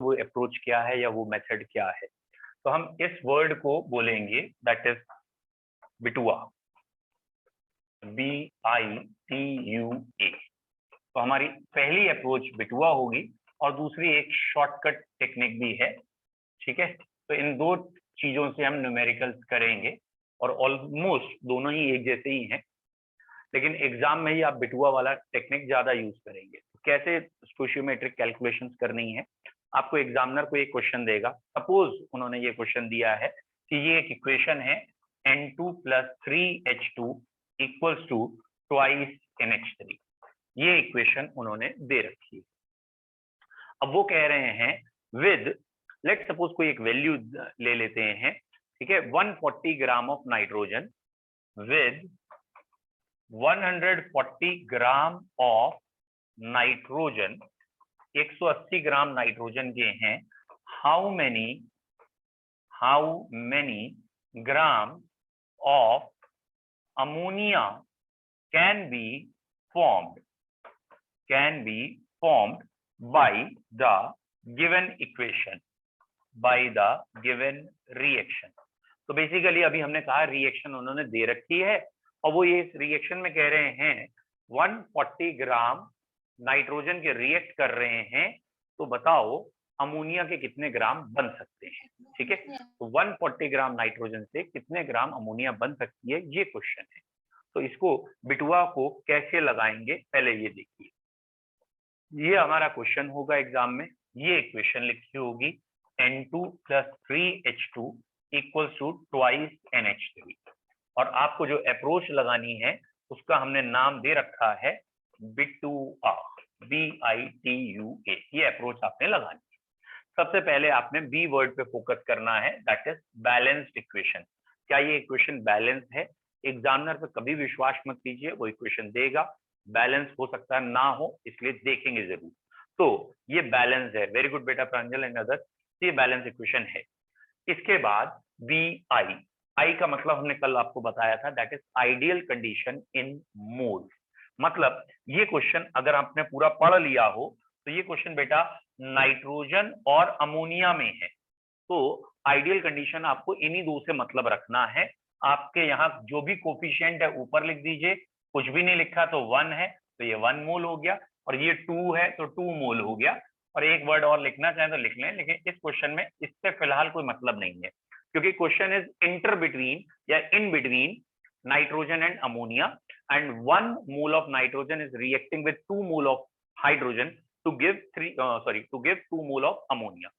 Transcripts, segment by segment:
वो अप्रोच क्या है या वो मेथड क्या है। तो हम इस वर्ड को बोलेंगे दैट इज बिटुआ, BITUA। तो हमारी पहली अप्रोच बिटुआ होगी और दूसरी एक शॉर्टकट टेक्निक भी है, ठीक है। तो इन दो चीजों से हम न्यूमेरिकल्स करेंगे और ऑलमोस्ट दोनों ही एक जैसे ही हैं, लेकिन एग्जाम में ही आप बिटुआ वाला टेक्निक ज्यादा यूज करेंगे। तो कैसे स्टोशियोमेट्रिक कैलकुलेशंस करनी है, आपको एग्जामिनर को एक क्वेश्चन देगा। सपोज उन्होंने ये क्वेश्चन दिया है कि ये एक इक्वेशन है N2 + 3H2 equals to twice NH3। ये इक्वेशन उन्होंने दे रखी है। अब वो कह रहे हैं विद, लेट सपोज कोई एक वैल्यू ले लेते हैं, ठीक है, 140 ग्राम of nitrogen with 140 gram of nitrogen, 180 gram nitrogen के हैं। How many gram of ammonia can be formed by the given equation, by the given reaction। तो बेसिकली अभी हमने कहा रिएक्शन उन्होंने दे रखी है और वो ये रिएक्शन में कह रहे हैं 140 ग्राम नाइट्रोजन के रिएक्ट कर रहे हैं, तो बताओ अमोनिया के कितने ग्राम बन सकते हैं, ठीक है। तो 140 ग्राम नाइट्रोजन से कितने ग्राम अमोनिया बन सकती है, ये क्वेश्चन है। तो इसको बिटुआ को कैसे लगाएंगे पहले ये देखिए। ये हमारा क्वेश्चन होगा एग्जाम में, ये इक्वेशन लिखी होगी N2 + 3H2 equals to twice NH3, और आपको जो अप्रोच लगानी है उसका हमने नाम दे रखा है बिटुआ, BITUA। ये अप्रोच आपने लगानी है। सबसे पहले आपने बी वर्ड पे फोकस करना है, दैट इज बैलेंस्ड इक्वेशन। क्या ये इक्वेशन बैलेंस है? एग्जामिनर पे कभी विश्वास मत कीजिए, वो इक्वेशन देगा, बैलेंस हो सकता है ना हो, इसलिए देखेंगे जरूर। तो ये बैलेंस है, वेरी गुड बेटा प्रांजल एंड अदर, ये बैलेंस इक्वेशन है। इसके बाद BI, आई का मतलब हमने कल आपको बताया था, that is ideal condition in mole. मतलब ये क्वेश्चन अगर आपने पूरा पढ़ लिया हो तो ये क्वेश्चन बेटा नाइट्रोजन और अमोनिया में है, तो आइडियल कंडीशन आपको इन्हीं दो से मतलब रखना है। आपके यहाँ जो भी कोफिशिएंट है ऊपर लिख दीजिए, कुछ भी नहीं लिखा तो 1 है तो ये 1 मोल हो गया, और ये 2 है तो 2 मोल हो गया। और एक वर्ड और लिखना चाहें तो लिख लें, लेकिन इस क्वेश्चन में इससे फिलहाल कोई मतलब नहीं है, क्योंकि क्वेश्चन इज इंटर बिटवीन या in between nitrogen and ammonia, and 1 mole of nitrogen is reacting with 2 mole of hydrogen to give 2 mole of ammonia,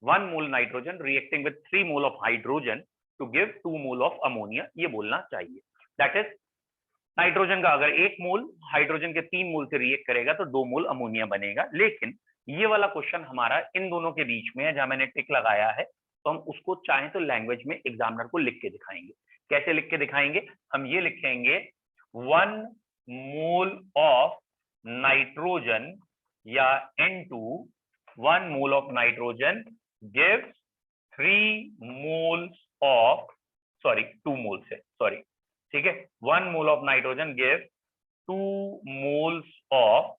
1 mole nitrogen reacting with 3 mole of hydrogen to give 2 mole of ammonia, ये बोलना चाहिए। That is nitrogen का अगर 1 मोल hydrogen के 3 मोल से react करेगा तो 2 मोल ammonia बनेगा। लेकिन ये वाला क्वेश्चन हमारा इन दोनों के बीच में है, जहां मैंने टिक लगाया है, तो हम उसको चाहें तो लैंग्वेज में एग्जामिनर को लिख के दिखाएंगे। कैसे लिख के दिखाएंगे? हम ये लिखेंगे 1 मोल ऑफ नाइट्रोजन या N2, 1 mole of nitrogen gives 3 moles of, sorry 2 moles है, sorry, ठीक है, 1 mole of nitrogen gives 2 moles of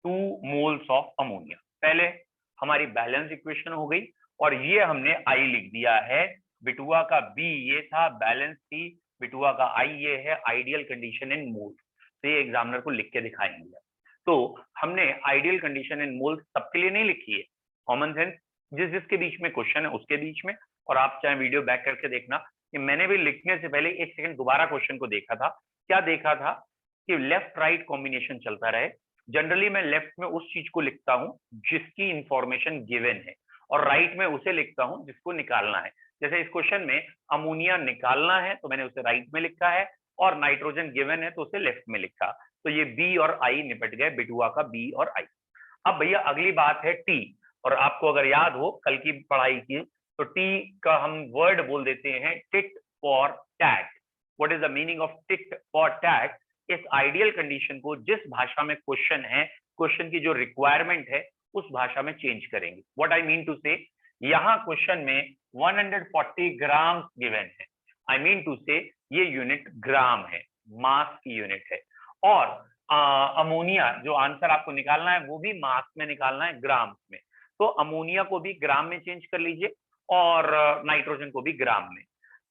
2 moles of ammonia। पहले हमारी बैलेंस इक्वेशन हो गई, और ये हमने आई लिख दिया है। बिटुआ का बी ये था, बैलेंस थी, बिटुआ का आई ये है, आइडियल कंडीशन इन मोल। तो ये एग्जामिनर को लिख के दिखाएंगे। तो हमने आइडियल कंडीशन इन मोल सबके लिए नहीं लिखी है, कॉमन सेंस जिस जिसके बीच में क्वेश्चन है उसके बीच में। और आप चाहे वीडियो बैक करके देखना कि मैंने भी लिखने से पहले 1 सेकंड दोबारा क्वेश्चन को देखा था। क्या देखा था? कि लेफ्ट राइट कॉम्बिनेशन चलता रहे। जनरली मैं लेफ्ट में उस चीज को लिखता हूं जिसकी इंफॉर्मेशन गिवन है, और राइट में उसे लिखता हूं जिसको निकालना है। जैसे इस क्वेश्चन में अमोनिया निकालना है तो मैंने उसे राइट में लिखा है, और नाइट्रोजन गिवन है तो उसे लेफ्ट में लिखा। तो ये बी और आई निपट गए, बिटुआ का बी और आई। अब भैया अगली बात है टी, और आपको अगर याद हो कल की पढ़ाई की, तो टी का हम वर्ड बोल देते हैं tit for tat. What is the meaning of tit for tat? इस आइडियल कंडीशन को जिस भाषा में क्वेश्चन है, क्वेश्चन की जो रिक्वायरमेंट है उस भाषा में चेंज करेंगे। व्हाट आई मीन टू से, यहाँ क्वेश्चन में 140 ग्राम गिवन है, आई मीन टू से ये यूनिट ग्राम है, मास की यूनिट है, और अमोनिया, जो आंसर आपको निकालना है वो भी मास में निकालना है, ग्राम में। तो अमोनिया को भी ग्राम में चेंज कर लीजिए और नाइट्रोजन को भी ग्राम में।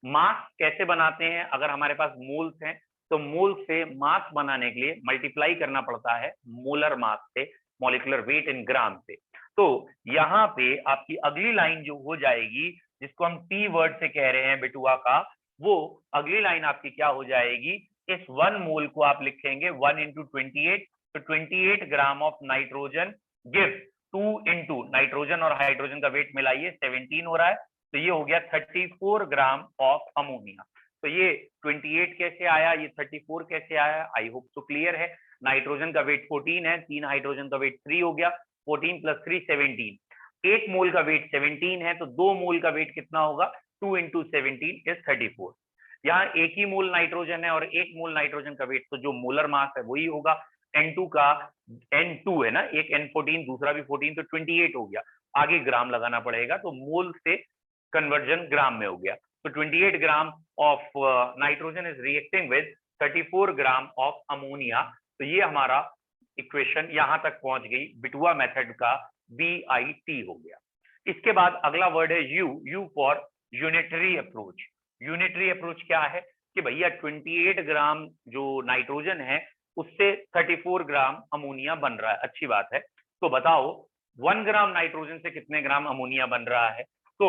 मास कैसे बनाते हैं? अगर हमारे पास मोल्स हैं तो मोल से मास बनाने के लिए मल्टीप्लाई करना पड़ता है मोलर मास से, मॉलिक्यूलर वेट इन ग्राम से। तो यहाँ पे आपकी अगली लाइन जो हो जाएगी, जिसको हम टी वर्ड से कह रहे हैं बिटुआ का, वो अगली लाइन आपकी क्या हो जाएगी? इस 1 मोल को आप लिखेंगे 1 इंटू 28, तो 28 ग्राम of nitrogen give 2 into nitrogen और हाइड्रोजन का वेट मिलाइए 17 हो रहा है, तो ये हो गया 34 ग्राम ऑफ अमोनिया। तो ये 28 कैसे आया, ये 34 कैसे आया? आई होप तो क्लियर है। नाइट्रोजन का वेट 14 है, 3 हाइड्रोजन का वेट 3 हो गया, 14 प्लस 3 17। 1 मोल का वेट 17 है, तो 2 मोल का वेट कितना होगा? 2 इंटू 17 इज 34। यहाँ 1 ही मोल नाइट्रोजन है और 1 मोल नाइट्रोजन का वेट, तो जो मोलर मास है वही होगा। N2 का, N2 है ना, एक N14 दूसरा भी 14, तो 28 हो गया। आगे ग्राम लगाना पड़ेगा, तो मोल से कन्वर्जन ग्राम में हो गया। तो 28 ग्राम of nitrogen is reacting with 34 gram of ammonia. तो ये हमारा इक्वेशन यहां तक पहुंच गई, बिटुआ मेथड का BIT हो गया। इसके बाद अगला वर्ड है you for unitary approach. Unitary approach क्या है कि भैया 28 ग्राम जो नाइट्रोजन है उससे 34 ग्राम अमोनिया बन रहा है, अच्छी बात है। तो बताओ 1 ग्राम नाइट्रोजन से कितने ग्राम अमोनिया बन रहा है? तो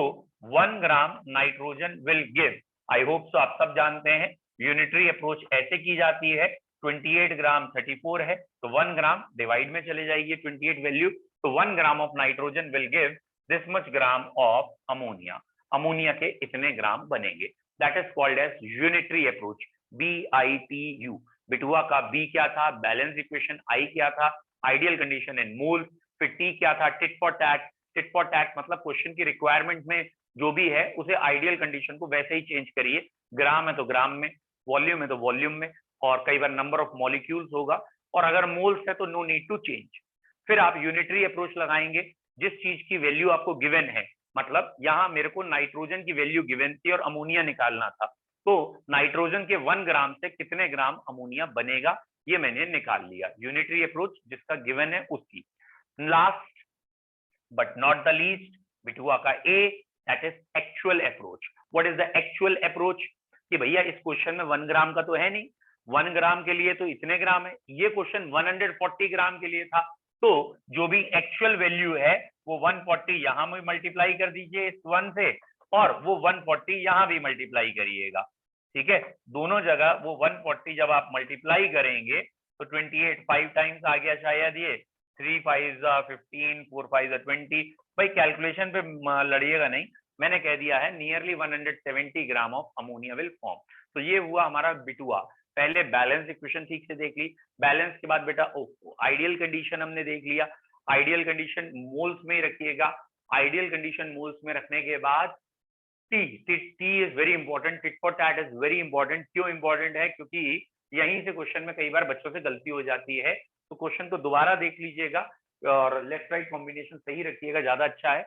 1 gram nitrogen will give, I hope so आप सब जानते हैं यूनिटरी अप्रोच ऐसे की जाती है। 28 ग्राम 34 है, तो 1 ग्राम डिवाइड में चले जाइए 28 वैल्यू, तो 1 gram of nitrogen will give this much gram of ammonia. Ammonia के इतने ग्राम बनेंगे, that is called as unitary approach, BITU। बिटुआ का बी क्या था? Balance equation. आई क्या था? आइडियल कंडीशन इन मोल। फिर टी क्या था? Tit for tat. Tit for tat मतलब क्वेश्चन की रिक्वायरमेंट में जो भी है उसे आइडियल कंडीशन को वैसे ही चेंज करिए, ग्राम है तो ग्राम में, वॉल्यूम है तो वॉल्यूम में, और कई बार नंबर ऑफ मॉलिक्यूल्स होगा, और अगर मोल्स है तो नो नीड टू चेंज। फिर आप यूनिटरी अप्रोच लगाएंगे जिस चीज की वैल्यू आपको गिवन है, मतलब यहाँ मेरे को नाइट्रोजन की वैल्यू गिवन थी और अमोनिया निकालना था, तो नाइट्रोजन के 1 ग्राम से कितने ग्राम अमोनिया बनेगा ये मैंने निकाल लिया, यूनिटरी अप्रोच जिसका गिवन है उसकी। Last but not the least बिटुआ का ए, that is actual approach. What is the actual approach? कि भैया इस क्वेश्चन में 1 ग्राम का तो है नहीं, 1 ग्राम के लिए तो इतने ग्राम है, ये क्वेश्चन 140 ग्राम के लिए था, तो जो भी एक्चुअल वैल्यू है वो 140 यहां में मल्टीप्लाई कर दीजिए इस 1 से, और वो 140 यहां भी मल्टीप्लाई करिएगा, ठीक है। दोनों जगह वो 140 जब आप मल्टीप्लाई करेंगे तो 28 5 टाइम्स आ गया शायद, ये 3 5 15, 4 5 20। भाई कैलकुलेशन पे लड़िएगा नहीं, मैंने कह दिया है nearly 170 gram of ammonia will form. तो ये हुआ हमारा बिटुआ। पहले बैलेंस इक्वेशन ठीक से देख ली, बैलेंस के बाद बेटा आइडियल कंडीशन हमने देख लिया। आइडियल कंडीशन मोल्स में ही रखिएगा, आइडियल कंडीशन मोल्स में रखने के बाद T is very important, tit for tat is very important. क्यों इंपॉर्टेंट है? क्योंकि यहीं से क्वेश्चन में कई बार बच्चों से गलती हो जाती है, तो क्वेश्चन को दोबारा देख लीजिएगा और लेफ्ट राइट कॉम्बिनेशन सही रखिएगा, ज्यादा अच्छा है।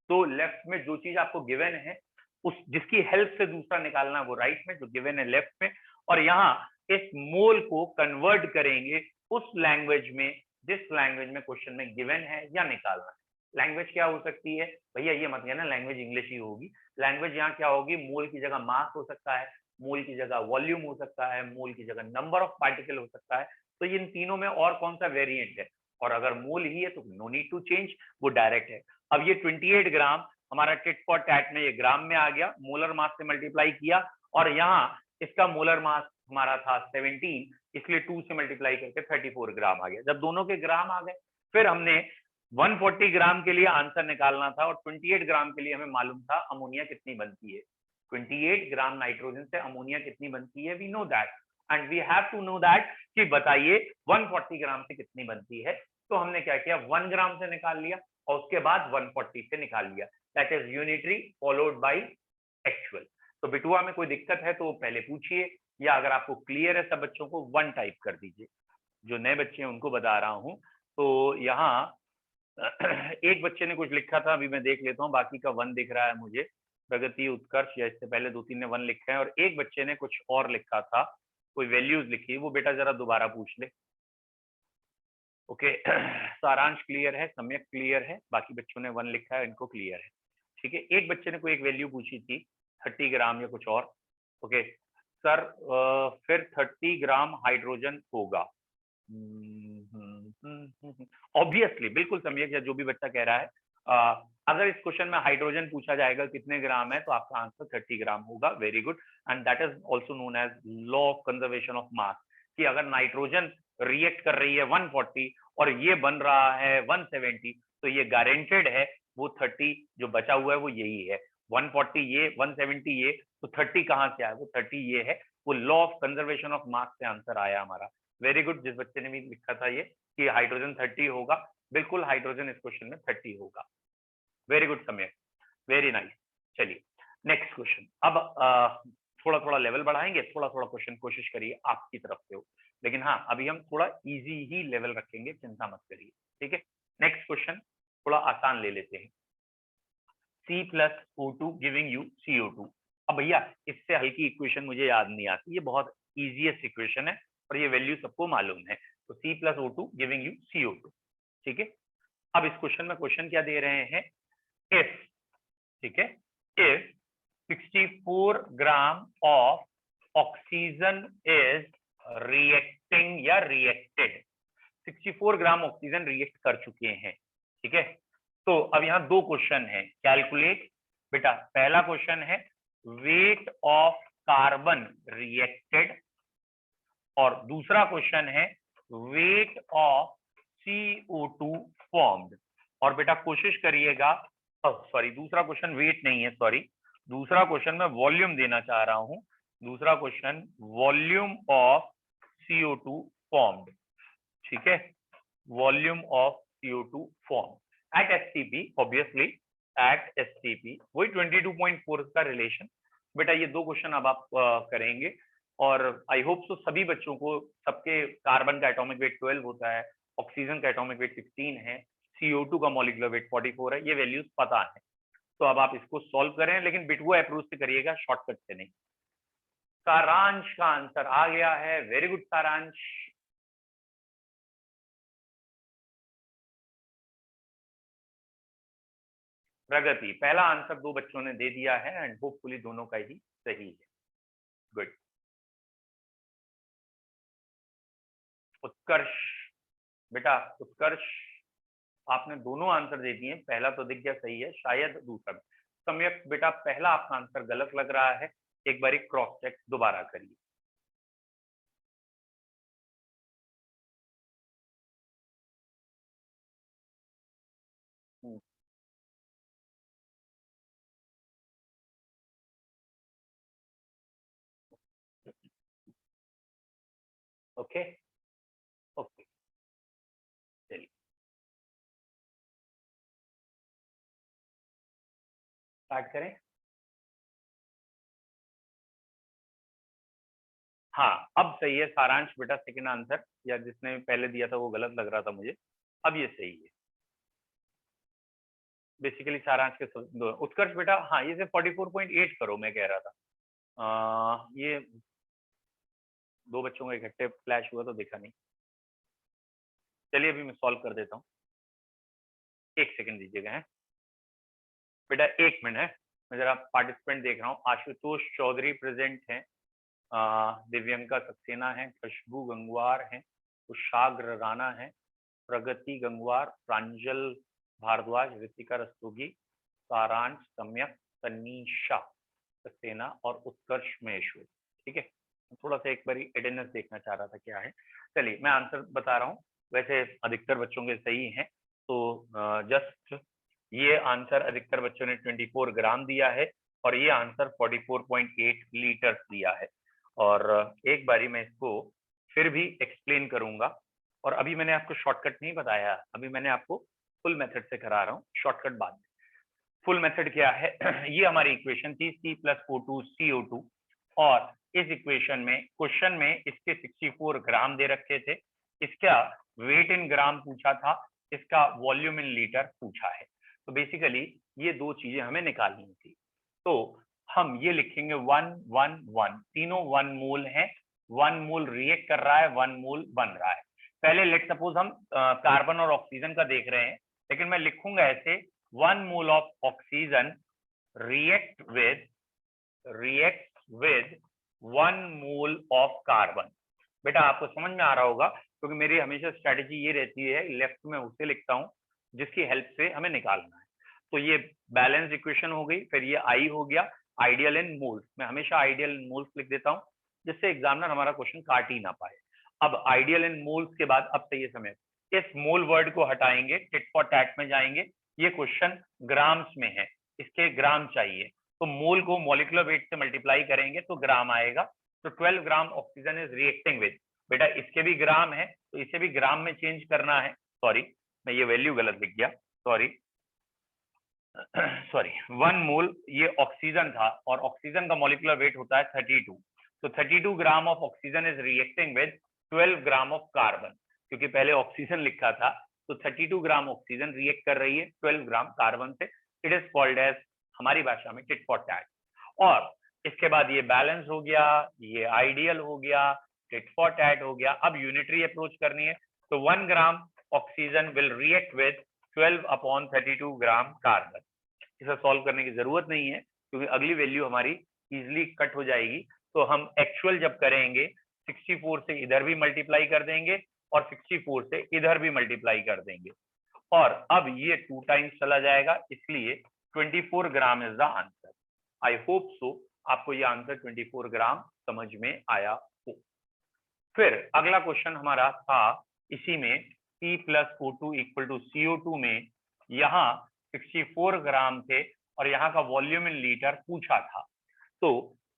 तो लेफ्ट में जो चीज आपको गिवन है उस जिसकी हेल्प से दूसरा निकालना वो राइट में, जो गिवन है लेफ्ट में, और यहाँ इस मोल को कन्वर्ट करेंगे उस लैंग्वेज में जिस लैंग्वेज में क्वेश्चन में गिवन है या निकालना है। लैंग्वेज क्या हो सकती है भैया? ये मत कहना लैंग्वेज इंग्लिश ही होगी, लैंग्वेज यहाँ क्या होगी? मोल की जगह मास हो सकता है, मोल की जगह वॉल्यूम हो सकता है, मोल की जगह नंबर ऑफ पार्टिकल हो सकता है। तो इन तीनों में और कौन सा वेरिएंट है? और अगर मोल ही है तो नो नीड टू चेंज, वो डायरेक्ट है। अब ये 28 ग्राम हमारा टिट फॉर टैट में ये ग्राम में आ गया, मोलर मास से मल्टीप्लाई किया, और यहाँ इसका मोलर मास हमारा था 17, इसलिए 2 से मल्टीप्लाई करके 34 ग्राम आ गया। जब दोनों के ग्राम आ गए, फिर हमने 140 ग्राम के लिए आंसर निकालना था, और 28 ग्राम के लिए हमें मालूम था अमोनिया कितनी बनती है। 28 ग्राम नाइट्रोजन से अमोनिया कितनी बनती है? We know that, and we have to know that कि बताइए 140 ग्राम से कितनी बनती है। तो हमने क्या किया? 1 ग्राम से निकाल लिया और उसके बाद 140 से निकाल लिया, that is unitary followed by actual. तो बिटुआ में कोई दिक्कत है तो पहले पूछिए, या अगर आपको क्लियर है सब बच्चों को 1 टाइप कर दीजिए। जो नए बच्चे हैं उनको बता रहा हूं। तो यहाँ एक बच्चे ने कुछ लिखा था, अभी मैं देख लेता हूँ, बाकी का 1 दिख रहा है मुझे, प्रगति उत्कर्ष, या इससे पहले 2-3 ने 1 लिखा है, और एक बच्चे ने कुछ और लिखा था, कोई वैल्यूज लिखी, वो बेटा जरा दोबारा पूछ ले। ओके सारांश क्लियर है, सम्यक क्लियर है, बाकी बच्चों ने 1 लिखा है, इनको क्लियर है। ठीक है, एक बच्चे ने कोई एक वैल्यू पूछी थी 30 ग्राम या कुछ और। ओके सर, फिर 30 ग्राम हाइड्रोजन होगा। ऑब्वियसली, बिल्कुल सम्यक, या जो भी बच्चा कह रहा है, अगर इस क्वेश्चन में हाइड्रोजन पूछा जाएगा कितने ग्राम है, तो आपका आंसर 30 ग्राम होगा। Very good, and that is also known as law of conservation of mass, कि अगर नाइट्रोजन रिएक्ट कर रही है 140 और ये बन रहा है 170, तो ये गारंटेड है वो 30 जो बचा हुआ है वो यही है। 140 ये, 170 ये, तो 30 कहाँ से आया? वो 30 ये है। वो लॉ ऑफ कंजर्वेशन ऑफ मास से आंसर आया हमारा। वेरी गुड, जिस बच्चे ने भी लिखा था ये कि हाइड्रोजन 30 होगा, बिल्कुल हाइड्रोजन इस क्वेश्चन में 30 होगा। वेरी गुड समय, वेरी नाइस। चलिए नेक्स्ट क्वेश्चन। अब थोड़ा थोड़ा लेवल बढ़ाएंगे, थोड़ा थोड़ा क्वेश्चन कोशिश करिए आपकी तरफ से हो, लेकिन हाँ अभी हम थोड़ा इजी ही लेवल रखेंगे, चिंता मत करिए। ठीक है, नेक्स्ट क्वेश्चन थोड़ा आसान ले लेते हैं। C+O2 giving you CO2। अब भैया इससे हल्की इक्वेशन मुझे याद नहीं आती, ये बहुत इजीएस्ट इक्वेशन है और ये वैल्यू सबको मालूम है। तो C+O2 गिविंग यू CO2। ठीक है, अब इस क्वेश्चन में क्वेश्चन क्या दे रहे हैं? इफ, ठीक है, if 64 gram of oxygen is reacting या रिएक्टेड, 64 ग्राम ऑक्सीजन रिएक्ट कर चुके हैं। ठीक है, तो अब यहाँ दो क्वेश्चन है, कैलकुलेट। बेटा पहला क्वेश्चन है वेट ऑफ कार्बन रिएक्टेड, और दूसरा क्वेश्चन है वेट ऑफ CO2 फॉर्म्ड। और बेटा कोशिश करिएगा, सॉरी दूसरा क्वेश्चन वेट नहीं है, सॉरी दूसरा क्वेश्चन मैं वॉल्यूम देना चाह रहा हूं। दूसरा question volume of CO2 formed. ठीक है, volume of CO2 form at STP, obviously at STP, वही 22.4 का रिलेशन। बेटा ये दो क्वेश्चन अब आप करेंगे, और आई होप सो सभी बच्चों को, सबके कार्बन का एटॉमिक वेट 12 होता है, ऑक्सीजन का एटॉमिक वेट 16 है, CO2 का मॉलिक्यूलर वेट 44 है, ये वैल्यूज पता है। तो अब आप इसको सॉल्व करें, लेकिन बिटवो अप्रोच से करिएगा, शॉर्टकट से नहीं। सारांश का आंसर आ गया है, वेरी गुड सारांश। प्रगति, पहला आंसर दो बच्चों ने दे दिया है एंड होपफुली दोनों का ही सही है। गुड। उत्कर्ष, बेटा उत्कर्ष आपने दोनों आंसर दे दिए, पहला तो दिख गया सही है, शायद दूसरा भी। सम्यक बेटा पहला आपका आंसर गलत लग रहा है, एक बार क्रॉस चेक दोबारा करिए। ओके ओके, चलिए स्टार्ट करें। हाँ अब सही है सारांश बेटा, सेकंड आंसर, या जिसने पहले दिया था वो गलत लग रहा था मुझे, अब ये सही है। बेसिकली सारांश के उत्कर्ष बेटा, हाँ ये 44.8 करो, मैं कह रहा था। ये दो बच्चों का इकट्ठे फ्लैश हुआ तो देखा नहीं। चलिए अभी मैं सॉल्व कर देता हूँ, एक सेकंड दीजिएगा। है बेटा एक मिनट है, मैं जरा पार्टिसिपेंट देख रहा हूँ। आशुतोष चौधरी प्रेजेंट हैं, दिव्यंका सक्सेना है, खुशबू गंगवार हैं, कुशाग्र राणा है, प्रगति गंगवार, प्रांजल भारद्वाज, ऋतिका रस्तोगी, सारांश, सम्यक, तनीषा सक्सेना और उत्कर्ष महेश्वरी। ठीक है, थोड़ा सा एक बार अटेंडेंस देखना चाह रहा था क्या है। चलिए मैं आंसर बता रहा हूँ, वैसे अधिकतर बच्चों के सही हैं, तो जस्ट ये आंसर अधिकतर बच्चों ने 24 ग्राम दिया है, और ये आंसर 44.8 लीटर दिया है। और एक बारी मैं इसको फिर भी एक्सप्लेन करूंगा, और अभी मैंने आपको शॉर्टकट नहीं बताया, अभी मैंने आपको फुल मेथड से करा रहा हूँ, शॉर्टकट बाद में। फुल मेथड क्या है? ये हमारी इक्वेशन थी C+O2 CO2, और इस इक्वेशन में क्वेश्चन में इसके 64 ग्राम दे रखे थे, इसका वेट इन ग्राम पूछा था, इसका वॉल्यूम इन लीटर पूछा है। तो बेसिकली ये दो चीजें हमें निकालनी थी, तो हम ये लिखेंगे 1 1 1, तीनों 1 मोल है, 1 मोल रिएक्ट कर रहा है, 1 मोल बन रहा है। पहले लेट सपोज हम कार्बन और ऑक्सीजन का देख रहे हैं, लेकिन मैं लिखूंगा ऐसे 1 मोल of oxygen react with 1 mole of carbon. बेटा आपको समझ में आ रहा होगा, क्योंकि मेरी हमेशा स्ट्रेटेजी ये रहती है, लेफ्ट में उसे लिखता हूं जिसकी हेल्प से हमें निकालना है। तो ये बैलेंस इक्वेशन हो गई, फिर ये आई हो गया आइडियल इन मोल्स। मैं हमेशा आइडियल इन मोल्स लिख देता हूं जिससे एग्जामिनर हमारा क्वेश्चन काट ही ना पाए। अब आइडियल इन मोल्स के बाद अब सही समय इस मोल वर्ड को हटाएंगे, टिट फॉर टैट में जाएंगे। ये क्वेश्चन ग्राम्स में है, इसके ग्राम चाहिए, तो मोल को मॉलिक्यूलर वेट से मल्टीप्लाई करेंगे तो ग्राम आएगा। तो 12 gram oxygen is reacting with, बेटा इसके भी ग्राम है तो इसे भी ग्राम में चेंज करना है। सॉरी मैं ये वैल्यू गलत लिख गया, सॉरी 1 मोल ये ऑक्सीजन था और ऑक्सीजन का मॉलिक्यूलर वेट होता है 32। तो 32 gram of oxygen is reacting with 12 gram of carbon, क्योंकि पहले ऑक्सीजन लिखा था तो 32 ग्राम ऑक्सीजन रिएक्ट कर रही है 12 ग्राम कार्बन से। इट इज कॉल्ड एज हमारी भाषा में टिट फॉर टैट। और इसके बाद ये बैलेंस हो गया, ये आइडियल हो गया, टिट फॉर टैट हो गया। अब यूनिटरी अप्रोच करनी है, तो 1 gram oxygen will react with 12/32 gram carbon. इसे सॉल्व करने की जरूरत नहीं है क्योंकि अगली वैल्यू हमारी इजिली कट हो जाएगी। तो हम एक्चुअल जब करेंगे 64 से इधर भी मल्टीप्लाई कर देंगे और 64 से इधर भी मल्टीप्लाई कर देंगे, और अब ये 2 टाइम्स चला जाएगा, इसलिए 24 gram is the answer. I hope so आपको ये आंसर 24 ग्राम समझ में आया हो। फिर अगला क्वेश्चन हमारा था इसी में P + O2 = CO2 में, यहाँ 64 ग्राम थे और यहाँ का वॉल्यूम इन लीटर पूछा था। तो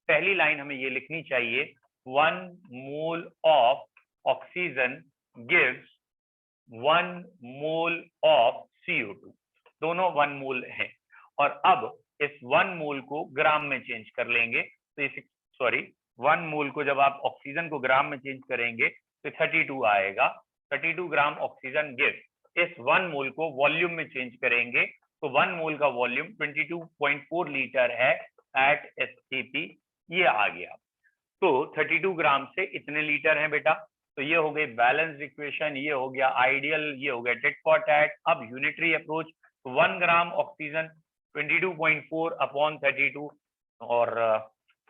पहली लाइन हमें ये लिखनी चाहिए 1 मोल of oxygen gives 1 mole of CO2, दोनों 1 मोल हैं। और अब इस 1 मोल को ग्राम में चेंज कर लेंगे, तो इस सॉरी 1 मोल को जब आप ऑक्सीजन को ग्राम में चेंज करेंगे तो 32 आएगा। 32 ग्राम ऑक्सीजन गिव, इस 1 मोल को वॉल्यूम में चेंज करेंगे तो 1 मोल का वॉल्यूम 22.4 लीटर है एट SAP, ये आ गया। तो 32 ग्राम से इतने लीटर हैं बेटा। तो ये हो गई बैलेंस इक्वेशन, ये हो गया आइडियल, ये हो गया टिट फॉर टैट। अब यूनिटरी अप्रोच, 1 ग्राम ऑक्सीजन 22.4/32 और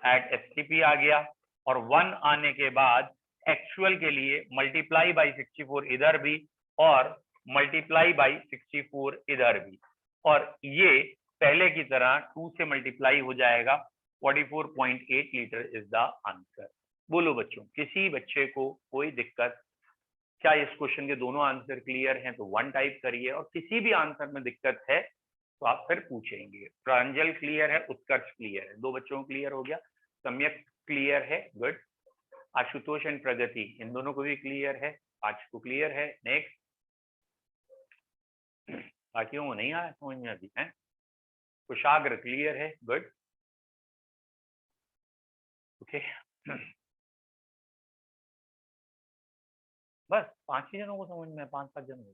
एट STP आ गया, और 1 आने के बाद एक्चुअल के लिए मल्टीप्लाई बाई 64 इधर भी और मल्टीप्लाई बाई 64 इधर भी, और ये पहले की तरह 2 से मल्टीप्लाई हो जाएगा। 44.8 लीटर इज द आंसर। बोलो बच्चों, किसी बच्चे को कोई दिक्कत? क्या इस क्वेश्चन के दोनों आंसर क्लियर हैं तो 1 टाइप करिए, और किसी भी आंसर में दिक्कत है तो आप फिर पूछेंगे। प्रांजल क्लियर है, उत्कर्ष क्लियर है, 2 बच्चों को क्लियर हो गया। सम्यक क्लियर है, गुड। आशुतोष एंड प्रगति, इन दोनों को भी क्लियर है, 5 को क्लियर है। नेक्स्ट, बाकियों को नहीं आया समझ में अभी है? कुशाग्र क्लियर है, गुड, ओके। बस 5 ही जनों को समझ में, 5-7 जनों को।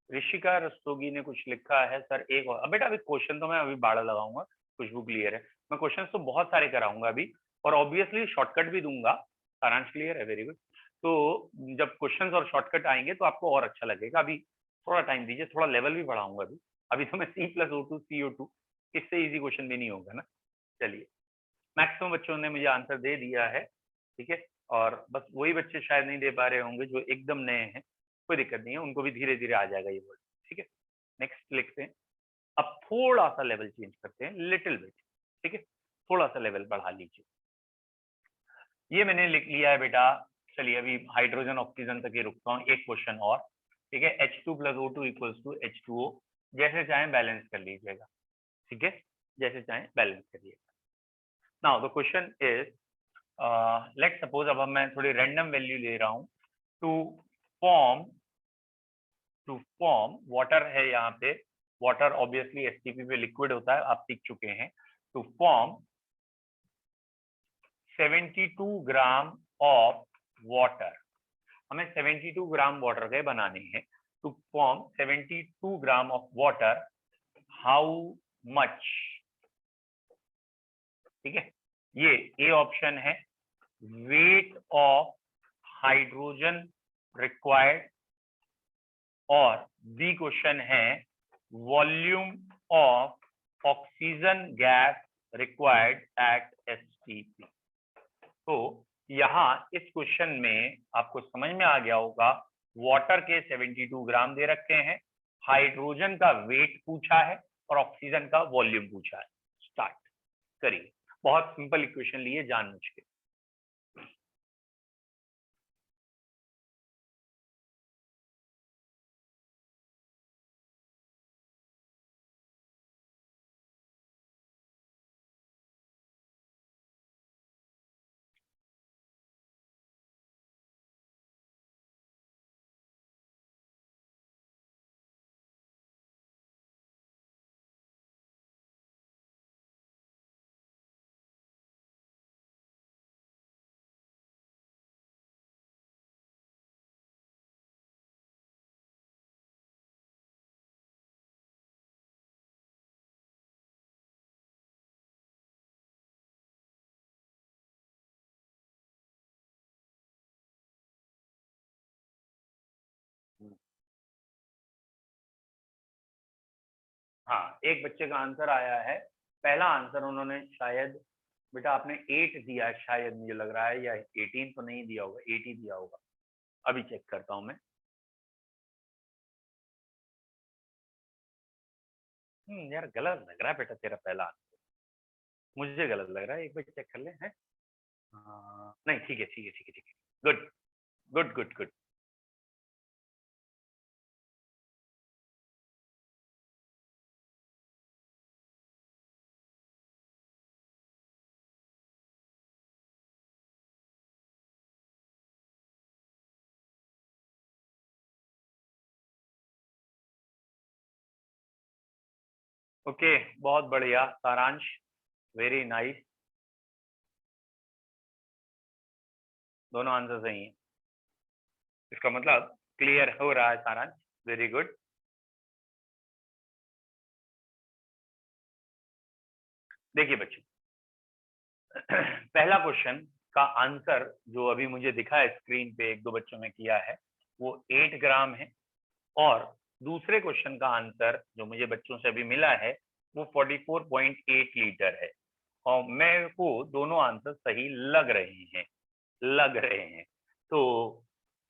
ऋषिका रस्तोगी ने कुछ लिखा है सर एक और। बेटा अभी क्वेश्चन तो मैं अभी बाड़ा लगाऊंगा, खुशबू क्लियर है। मैं क्वेश्चन तो बहुत सारे कराऊंगा अभी, और ऑब्वियसली शॉर्टकट भी दूंगा। सारांश क्लियर है, वेरी गुड। तो जब क्वेश्चंस और शॉर्टकट आएंगे तो आपको और अच्छा लगेगा। अभी थोड़ा टाइम दीजिए, थोड़ा लेवल भी बढ़ाऊंगा अभी। अभी तो मैं C+O2 CO2, इससे इजी क्वेश्चन भी नहीं होगा ना। चलिए, मैक्सिमम बच्चों ने मुझे आंसर दे दिया है, ठीक है। और बस वही बच्चे शायद नहीं दे पा रहे होंगे जो एकदम नए हैं, कोई दिक्कत नहीं है, उनको भी धीरे धीरे आ जाएगा ये वर्ड, ठीक है। नेक्स्ट लिखते हैं। अब थोड़ा सा लेवल चेंज करते हैं, लिटिल बिट, ठीक है, थोड़ा सा लेवल बढ़ा लीजिए। ये मैंने लिख लिया है बेटा। चलिए अभी हाइड्रोजन ऑक्सीजन तक ही रुकता हूँ, एक क्वेश्चन और, ठीक है। H2 + O2 = H2O, जैसे चाहें बैलेंस कर लीजिएगा, ठीक है, जैसे चाहें बैलेंस करिएगा। Now the question is, let suppose, अब मैं थोड़ी रैंडम वैल्यू ले रहा हूं टू फॉर्म वाटर है यहाँ पे। वाटर ऑब्वियसली STP पे लिक्विड होता है, आप सीख चुके हैं। To form 72 gram of water, हमें 72 ग्राम वाटर के बनाने हैं। To form 72 gram of water, how much, ठीक है। ये A ऑप्शन है, वेट ऑफ हाइड्रोजन रिक्वायर्ड, और बी क्वेश्चन है volume of oxygen gas required at STP. तो यहाँ इस क्वेश्चन में आपको समझ में आ गया होगा, वाटर के 72 ग्राम दे रखे हैं, हाइड्रोजन का वेट पूछा है और ऑक्सीजन का वॉल्यूम पूछा है। स्टार्ट करिए, बहुत सिंपल इक्वेशन लिए जानबूझ के। हाँ, एक बच्चे का आंसर आया है। पहला आंसर उन्होंने शायद, बेटा आपने 8 दिया है शायद, मुझे लग रहा है, या 18 तो नहीं दिया होगा, 8 ही दिया होगा। अभी चेक करता हूं मैं। यार गलत लग रहा है बेटा तेरा पहला आंसर, मुझे गलत लग रहा है, एक बार चेक कर ले। है नहीं, ठीक है ठीक है ठीक है ठीक है, good good good good. Okay, बहुत बढ़िया सारांश, वेरी नाइस, दोनों आंसर सही हैं। इसका मतलब क्लियर हो रहा है सारांश, वेरी गुड। देखिए बच्चों, पहला क्वेश्चन का आंसर जो अभी मुझे दिखा है स्क्रीन पे, एक दो बच्चों ने किया है, वो 8 ग्राम है, और दूसरे क्वेश्चन का आंसर जो मुझे बच्चों से अभी मिला है वो 44.8 लीटर है। और मेरे को दोनों आंसर सही लग रहे हैं। तो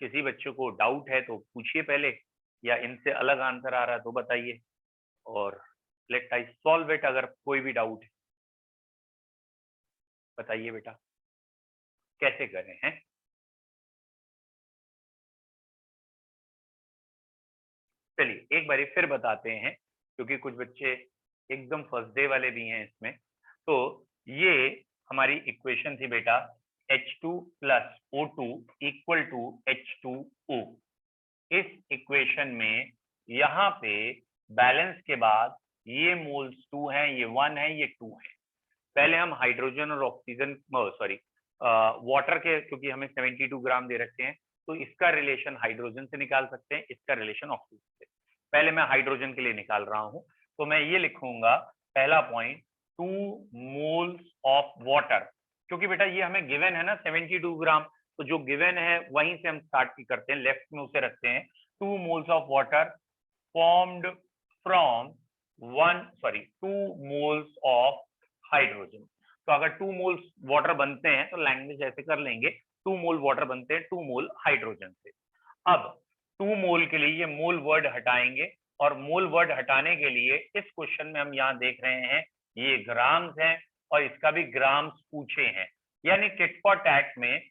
किसी बच्चों को डाउट है तो पूछिए पहले, या इनसे अलग आंसर आ रहा है तो बताइए, और लेट आई सॉल्व इट। अगर कोई भी डाउट है बताइए बेटा, कैसे करें हैं। चलिए एक बार फिर बताते हैं, क्योंकि कुछ बच्चे एकदम फर्स्ट डे वाले भी हैं इसमें। तो ये हमारी इक्वेशन थी बेटा, H2 plus O2 equal to H2O। इस इक्वेशन में यहाँ पे बैलेंस के बाद ये मोल्स 2 हैं, ये 1 है, ये 2 है। पहले हम हाइड्रोजन और ऑक्सीजन, सॉरी वाटर के, क्योंकि हमें 72 ग्राम दे रखे हैं, तो इसका रिलेशन हाइड्रोजन से निकाल सकते हैं, इसका रिलेशन ऑक्सीजन से। पहले मैं हाइड्रोजन के लिए निकाल रहा हूं, तो मैं ये लिखूंगा पहला पॉइंट, 2 मोल्स ऑफ वाटर, क्योंकि बेटा ये हमें गिवन है ना 72 ग्राम, तो जो गिवन है वहीं से हम स्टार्ट करते हैं, लेफ्ट में उसे रखते हैं। 2 moles of water formed from 2 moles of hydrogen. तो अगर 2 मोल्स वाटर बनते हैं तो लैंग्वेज ऐसे कर लेंगे, 2 मोल वाटर बनते हैं 2 मोल हाइड्रोजन से। अब 2 मोल के लिए ये मोल वर्ड हटाएंगे, और मोल वर्ड हटाने के लिए इस क्वेश्चन में हम यहाँ देख रहे हैं ये ग्राम्स हैं, और इसका भी ग्राम्स पूछे हैं, यानी टिट फॉर टैट में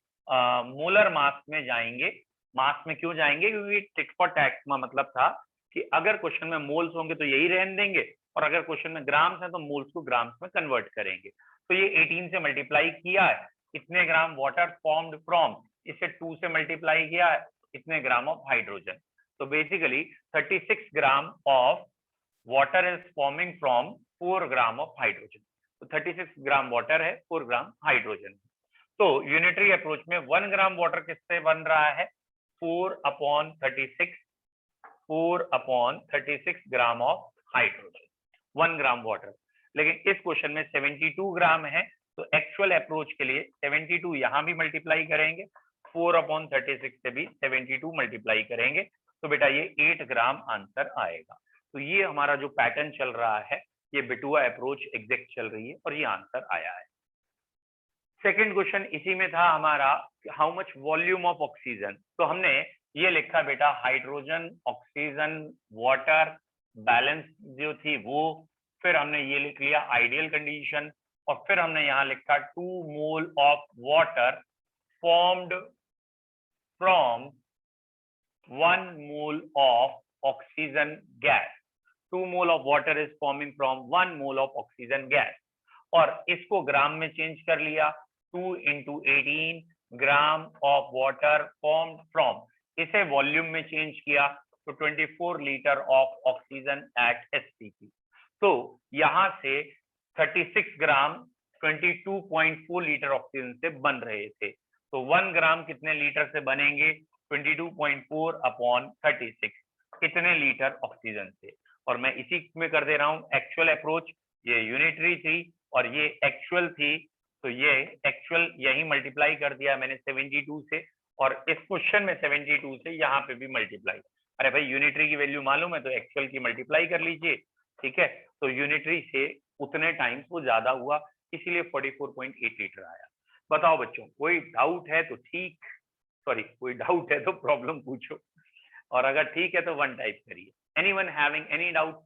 मोलर मास में जाएंगे। मास में क्यों जाएंगे, क्योंकि टिट फॉर टैट का मतलब था कि अगर क्वेश्चन में मोल्स होंगे तो यही रहने देंगे, और अगर क्वेश्चन में ग्राम्स हैं तो मोल्स को ग्राम्स में कन्वर्ट करेंगे। तो ये 18 से मल्टीप्लाई किया है, इतने ग्राम वाटर फॉर्म्ड फ्रॉम, इसे 2 से मल्टीप्लाई किया है, इतने ग्राम ऑफ हाइड्रोजन। तो basically 36 gram of water is forming from 4 gram of hydrogen. तो 36 ग्राम वाटर है, 4 ग्राम हाइड्रोजन। तो यूनिटरी अप्रोच में 1 ग्राम वाटर किससे बन रहा है, 4/36, 4/36 gram of hydrogen, 1 gram water. लेकिन इस क्वेश्चन में 72 ग्राम है, तो एक्चुअल अप्रोच के लिए 72 यहां भी मल्टीप्लाई करेंगे, 4/36 से भी 72 मल्टीप्लाई करेंगे तो बेटा ये 8 ग्राम आंसर आएगा। तो ये हमारा जो पैटर्न चल रहा है, ये बिटुआ अप्रोच एग्जैक्ट चल रही है और ये आंसर आया है। सेकंड क्वेश्चन इसी में था हमारा, how much volume of oxygen. तो हमने ये लिखा बेटा हाइड्रोजन, ऑक्सीजन, वाटर बैलेंस जो थी वो, फिर हमने ये लिख लिया आइडियल कंडीशन, और फिर हमने यहाँ लिखा 2 mole of water formed from 1 mole of oxygen gas. 2 mole of water is forming from 1 mole of oxygen gas, और इसको ग्राम में चेंज कर लिया, 2 into 18 gram of water formed from, इसे वॉल्यूम में चेंज किया तो 24 litre of oxygen at SCP। तो यहां से 36 ग्राम 22.4 लीटर ऑक्सीजन से बन रहे थे, तो 1 ग्राम कितने लीटर से बनेंगे, 22.4 अपॉन 36, कितने लीटर ऑक्सीजन से। और मैं इसी में कर दे रहा हूं एक्चुअल अप्रोच, ये यूनिटरी थी और ये एक्चुअल थी, तो ये एक्चुअल यही मल्टीप्लाई कर दिया मैंने 72 से, और इस क्वेश्चन में 72 से यहाँ पे भी मल्टीप्लाई। अरे भाई यूनिटरी की वैल्यू मालूम है तो एक्चुअल की मल्टीप्लाई कर लीजिए, ठीक है। तो यूनिटरी से उतने टाइम्स वो ज्यादा हुआ, इसीलिए 44.8 लीटर आया। बताओ बच्चों, कोई डाउट है तो ठीक, सॉरी कोई डाउट है तो प्रॉब्लम पूछो, और अगर ठीक है तो 1 टाइप करिए। Anyone having any doubt?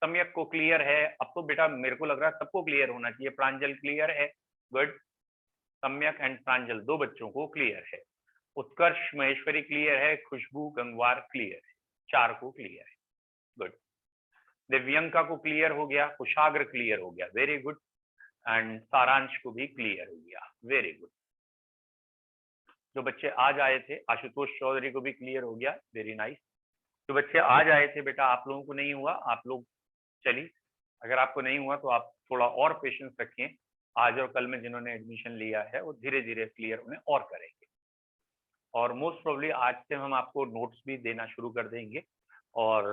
सम्यक को क्लियर है? अब तो बेटा मेरे को लग रहा है सबको क्लियर होना चाहिए। प्रांजल क्लियर है? गुड। सम्यक एंड प्रांजल 2 बच्चों को क्लियर है। उत्कर्ष महेश्वरी क्लियर है, खुशबू गंगवार क्लियर है, 4 को क्लियर है। गुड। दिव्यंका को क्लियर हो गया, कुशाग्र क्लियर हो गया, वेरी गुड, एंड सारांश को भी क्लियर हो गया, वेरी गुड। जो बच्चे आज आए थे, आशुतोष चौधरी को भी क्लियर हो गया, वेरी नाइस। जो बच्चे आज आए थे बेटा, आप लोगों को नहीं हुआ, आप लोग चलिए, अगर आपको नहीं हुआ तो आप थोड़ा और पेशेंस रखें। आज और कल में जिन्होंने एडमिशन लिया है वो धीरे धीरे क्लियर उन्हें और करेंगे, और मोस्ट प्रोबेबली आज से हम आपको नोट्स भी देना शुरू कर देंगे। और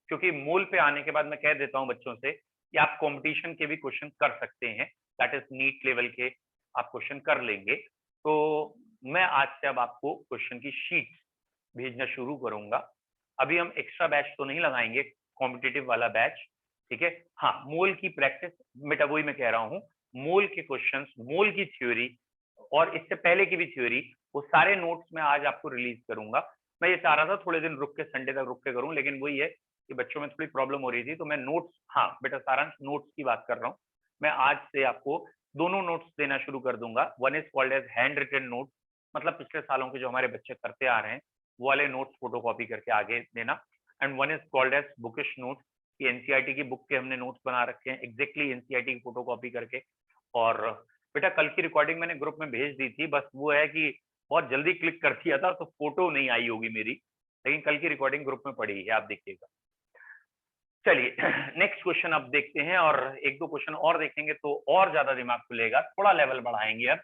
क्योंकि मूल पे आने के बाद मैं कह देता हूं बच्चों से कि आप कंपटीशन के भी क्वेश्चन कर सकते हैं, दैट इज नीट लेवल के आप क्वेश्चन कर लेंगे। तो मैं आज से अब आपको क्वेश्चन की शीट भेजना शुरू करूंगा। अभी हम एक्स्ट्रा बैच तो नहीं लगाएंगे, कॉम्पिटिटिव वाला बैच, ठीक है। हाँ, मोल की प्रैक्टिस बेटा वही मैं कह रहा हूँ, मोल के क्वेश्चंस, मोल की थ्योरी और इससे पहले की भी थ्योरी, वो सारे नोट्स मैं आज आपको रिलीज करूंगा। मैं ये चाह रहा था थोड़े दिन रुक के, संडे तक रुक के करूं, लेकिन वही है कि बच्चों में थोड़ी प्रॉब्लम हो रही थी, तो मैं नोट्स, हाँ बेटा सारांश नोट्स की बात कर रहा हूँ, मैं आज से आपको दोनों नोट्स देना शुरू कर दूंगा। One is called as hand written note, मतलब पिछले सालों के जो हमारे बच्चे करते आ रहे हैं वो वाले नोट्स फोटोकॉपी करके आगे देना, and one is called as bookish note, कि एनसीईआरटी की बुक के हमने नोट्स बना रखे हैं एग्जैक्टली एनसीईआरटी की फोटोकॉपी करके। और बेटा कल की रिकॉर्डिंग मैंने ग्रुप में भेज दी थी, बस वो है कि बहुत जल्दी क्लिक कर दिया था तो फोटो नहीं आई होगी मेरी, लेकिन कल की रिकॉर्डिंग ग्रुप में पड़ी है, आप देखिएगा। चलिए नेक्स्ट क्वेश्चन अब देखते हैं, और 1-2 क्वेश्चन और देखेंगे तो और ज्यादा दिमाग खुलेगा, थोड़ा लेवल बढ़ाएंगे। अब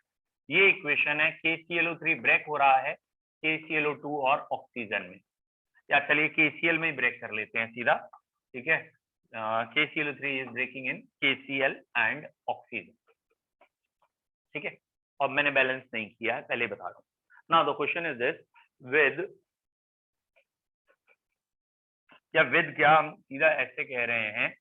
ये इक्वेशन है, KClO3 ब्रेक हो रहा है KClO2 और ऑक्सीजन में, या चलिए KCl में ही ब्रेक कर लेते हैं सीधा, ठीक है। KClO3 is breaking in KCl and oxygen, ठीक है। अब मैंने बैलेंस नहीं किया है, पहले बता रहा हूँ। Now the question is this, with, या विद क्या, हम सीधा ऐसे कह रहे हैं,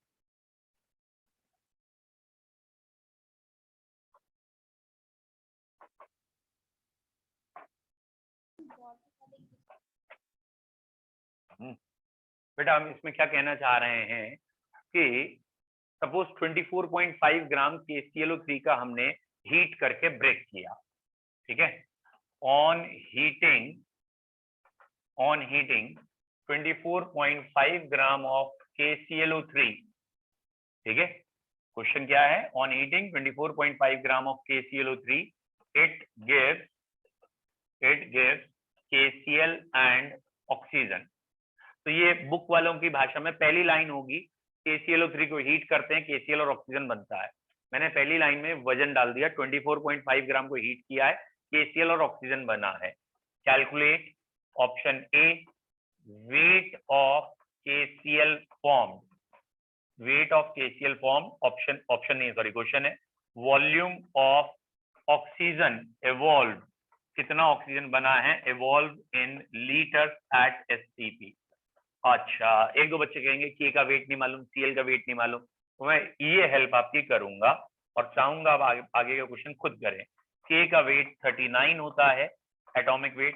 बेटा हम इसमें क्या कहना चाह रहे हैं कि सपोज 24.5 ग्राम KClO3 का हमने हीट करके ब्रेक किया, ठीक है। On heating 24.5 gram of KClO3, ठीक है। क्वेश्चन क्या है, on heating 24.5 gram of KClO3 it gives KCl and oxygen. तो ये बुक वालों की भाषा में पहली लाइन होगी, KClO3 को हीट करते हैं KCl और ऑक्सीजन बनता है। मैंने पहली लाइन में वजन डाल दिया, 24.5 ग्राम को हीट किया है, KCl और ऑक्सीजन बना है। Calculate option A weight of KCl form, weight of KCl form, option नहीं सॉरी क्वेश्चन है, वॉल्यूम ऑफ ऑक्सीजन evolved कितना ऑक्सीजन बना है evolve in litres at STP. अच्छा, एक दो बच्चे कहेंगे के का वेट नहीं मालूम, सीएल का वेट नहीं मालूम, तो मैं ये हेल्प आपकी करूंगा और चाहूंगा आप आगे का क्वेश्चन खुद करें। के का वेट 39 होता है एटॉमिक वेट,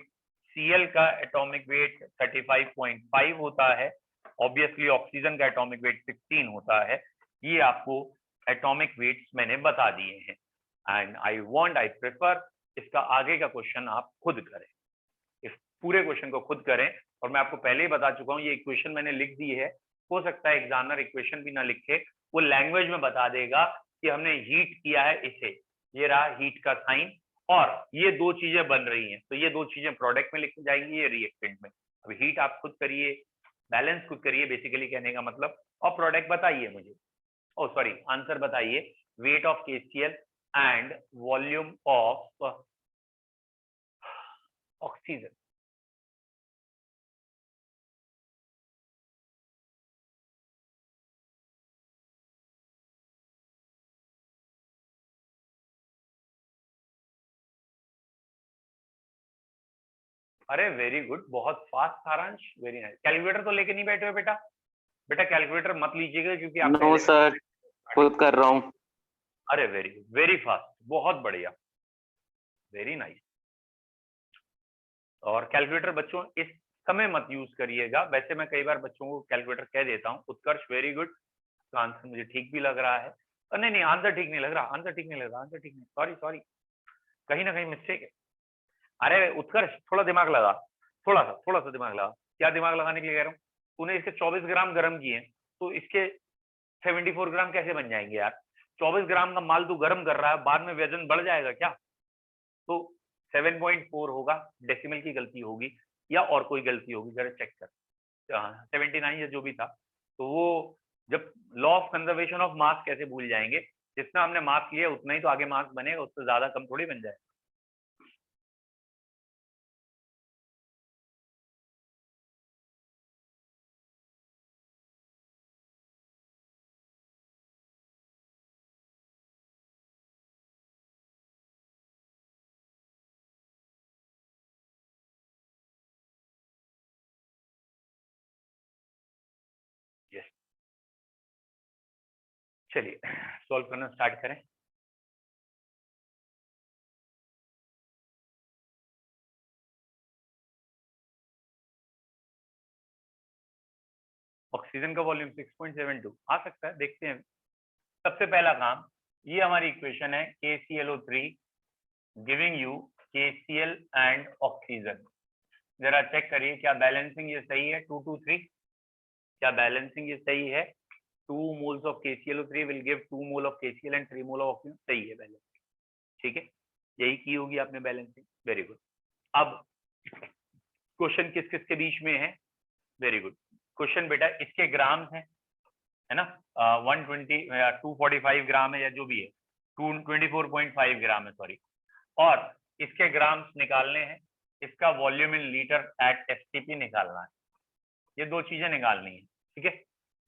सीएल का एटॉमिक वेट 35.5 होता है, ऑब्वियसली ऑक्सीजन का एटॉमिक वेट 16 होता है। ये आपको एटॉमिक वेट्स मैंने बता दिए हैं एंड आई प्रेफर इसका आगे का क्वेश्चन आप खुद करें, इस पूरे क्वेश्चन को खुद करें। और मैं आपको पहले ही बता चुका हूं ये इक्वेशन मैंने लिख दी है, हो सकता है एग्जामिनर इक्वेशन भी ना लिखे, वो लैंग्वेज में बता देगा कि हमने हीट किया है इसे, ये रहा हीट का साइन और ये दो चीजें बन रही हैं, तो ये दो चीजें प्रोडक्ट में लिखी जाएंगी, ये रिएक्टेंट में। अब हीट आप खुद करिए, बैलेंस खुद करिए, बेसिकली कहने का मतलब, और प्रोडक्ट बताइए मुझे, ओ सॉरी आंसर बताइए, wait of KCl and volume of oxygen. अरे वेरी गुड, बहुत फास्ट सारांश, वेरी नाइस। कैलकुलेटर तो लेके नहीं बैठे हो बेटा? बेटा कैलकुलेटर मत लीजिएगा क्योंकि आप नो सर, खुद कर रहा हूँ। अरे वेरी गुड, वेरी फास्ट, बहुत बढ़िया, वेरी नाइस। और कैलकुलेटर बच्चों इस समय मत यूज करिएगा, वैसे मैं कई बार बच्चों को कैलकुलेटर कह देता हूँ। उत्कर्ष वेरी गुड, तो आंसर मुझे ठीक भी लग रहा है, नहीं नहीं आंसर ठीक नहीं लग रहा, आंसर ठीक नहीं लग रहा, आंसर ठीक नहीं, सॉरी सॉरी, कहीं ना कहीं मिस्टेक है। अरे उत्कर्ष थोड़ा दिमाग लगा, थोड़ा सा दिमाग लगा। क्या दिमाग लगाने के लिए कह रहा हूँ? तूने इसके 24 ग्राम गर्म किए तो इसके 74 ग्राम कैसे बन जाएंगे यार? 24 ग्राम का माल तू गर्म कर रहा है, बाद में वजन बढ़ जाएगा क्या? तो 7.4 होगा, डेसिमल की गलती होगी या और कोई गलती होगी, जरा चेक कर। 79 या जो भी था, तो वो जब लॉ ऑफ कंजर्वेशन ऑफ मास कैसे भूल जाएंगे, जितना हमने मास लिया उतना ही तो आगे मास बनेगा, उससे ज्यादा कम थोड़ी बन जाए। यस, चलिए सॉल्व करना स्टार्ट करें। ऑक्सीजन का वॉल्यूम 6.72 आ सकता है, देखते हैं। सबसे पहला काम, ये हमारी इक्वेशन है KClO3 giving you KCl and oxygen. जरा चेक करिए क्या बैलेंसिंग ये सही है, 2 to 3, क्या बैलेंसिंग ये सही है? 2 moles of KClO3 will give 2 mole of KCl and 3 mole of oxygen, सही है बैलेंसिंग, ठीक है, यही की होगी आपने बैलेंसिंग, वेरी गुड। अब क्वेश्चन किस किस के बीच में है? वेरी गुड, क्वेश्चन बेटा इसके ग्राम्स हैं, है ना, 245 ग्राम है या जो भी है, 224.5 ग्राम है सॉरी, और इसके ग्राम्स निकालने हैं, इसका volume in litre at STP निकालना है, ये दो चीजें निकालनी है, ठीक है।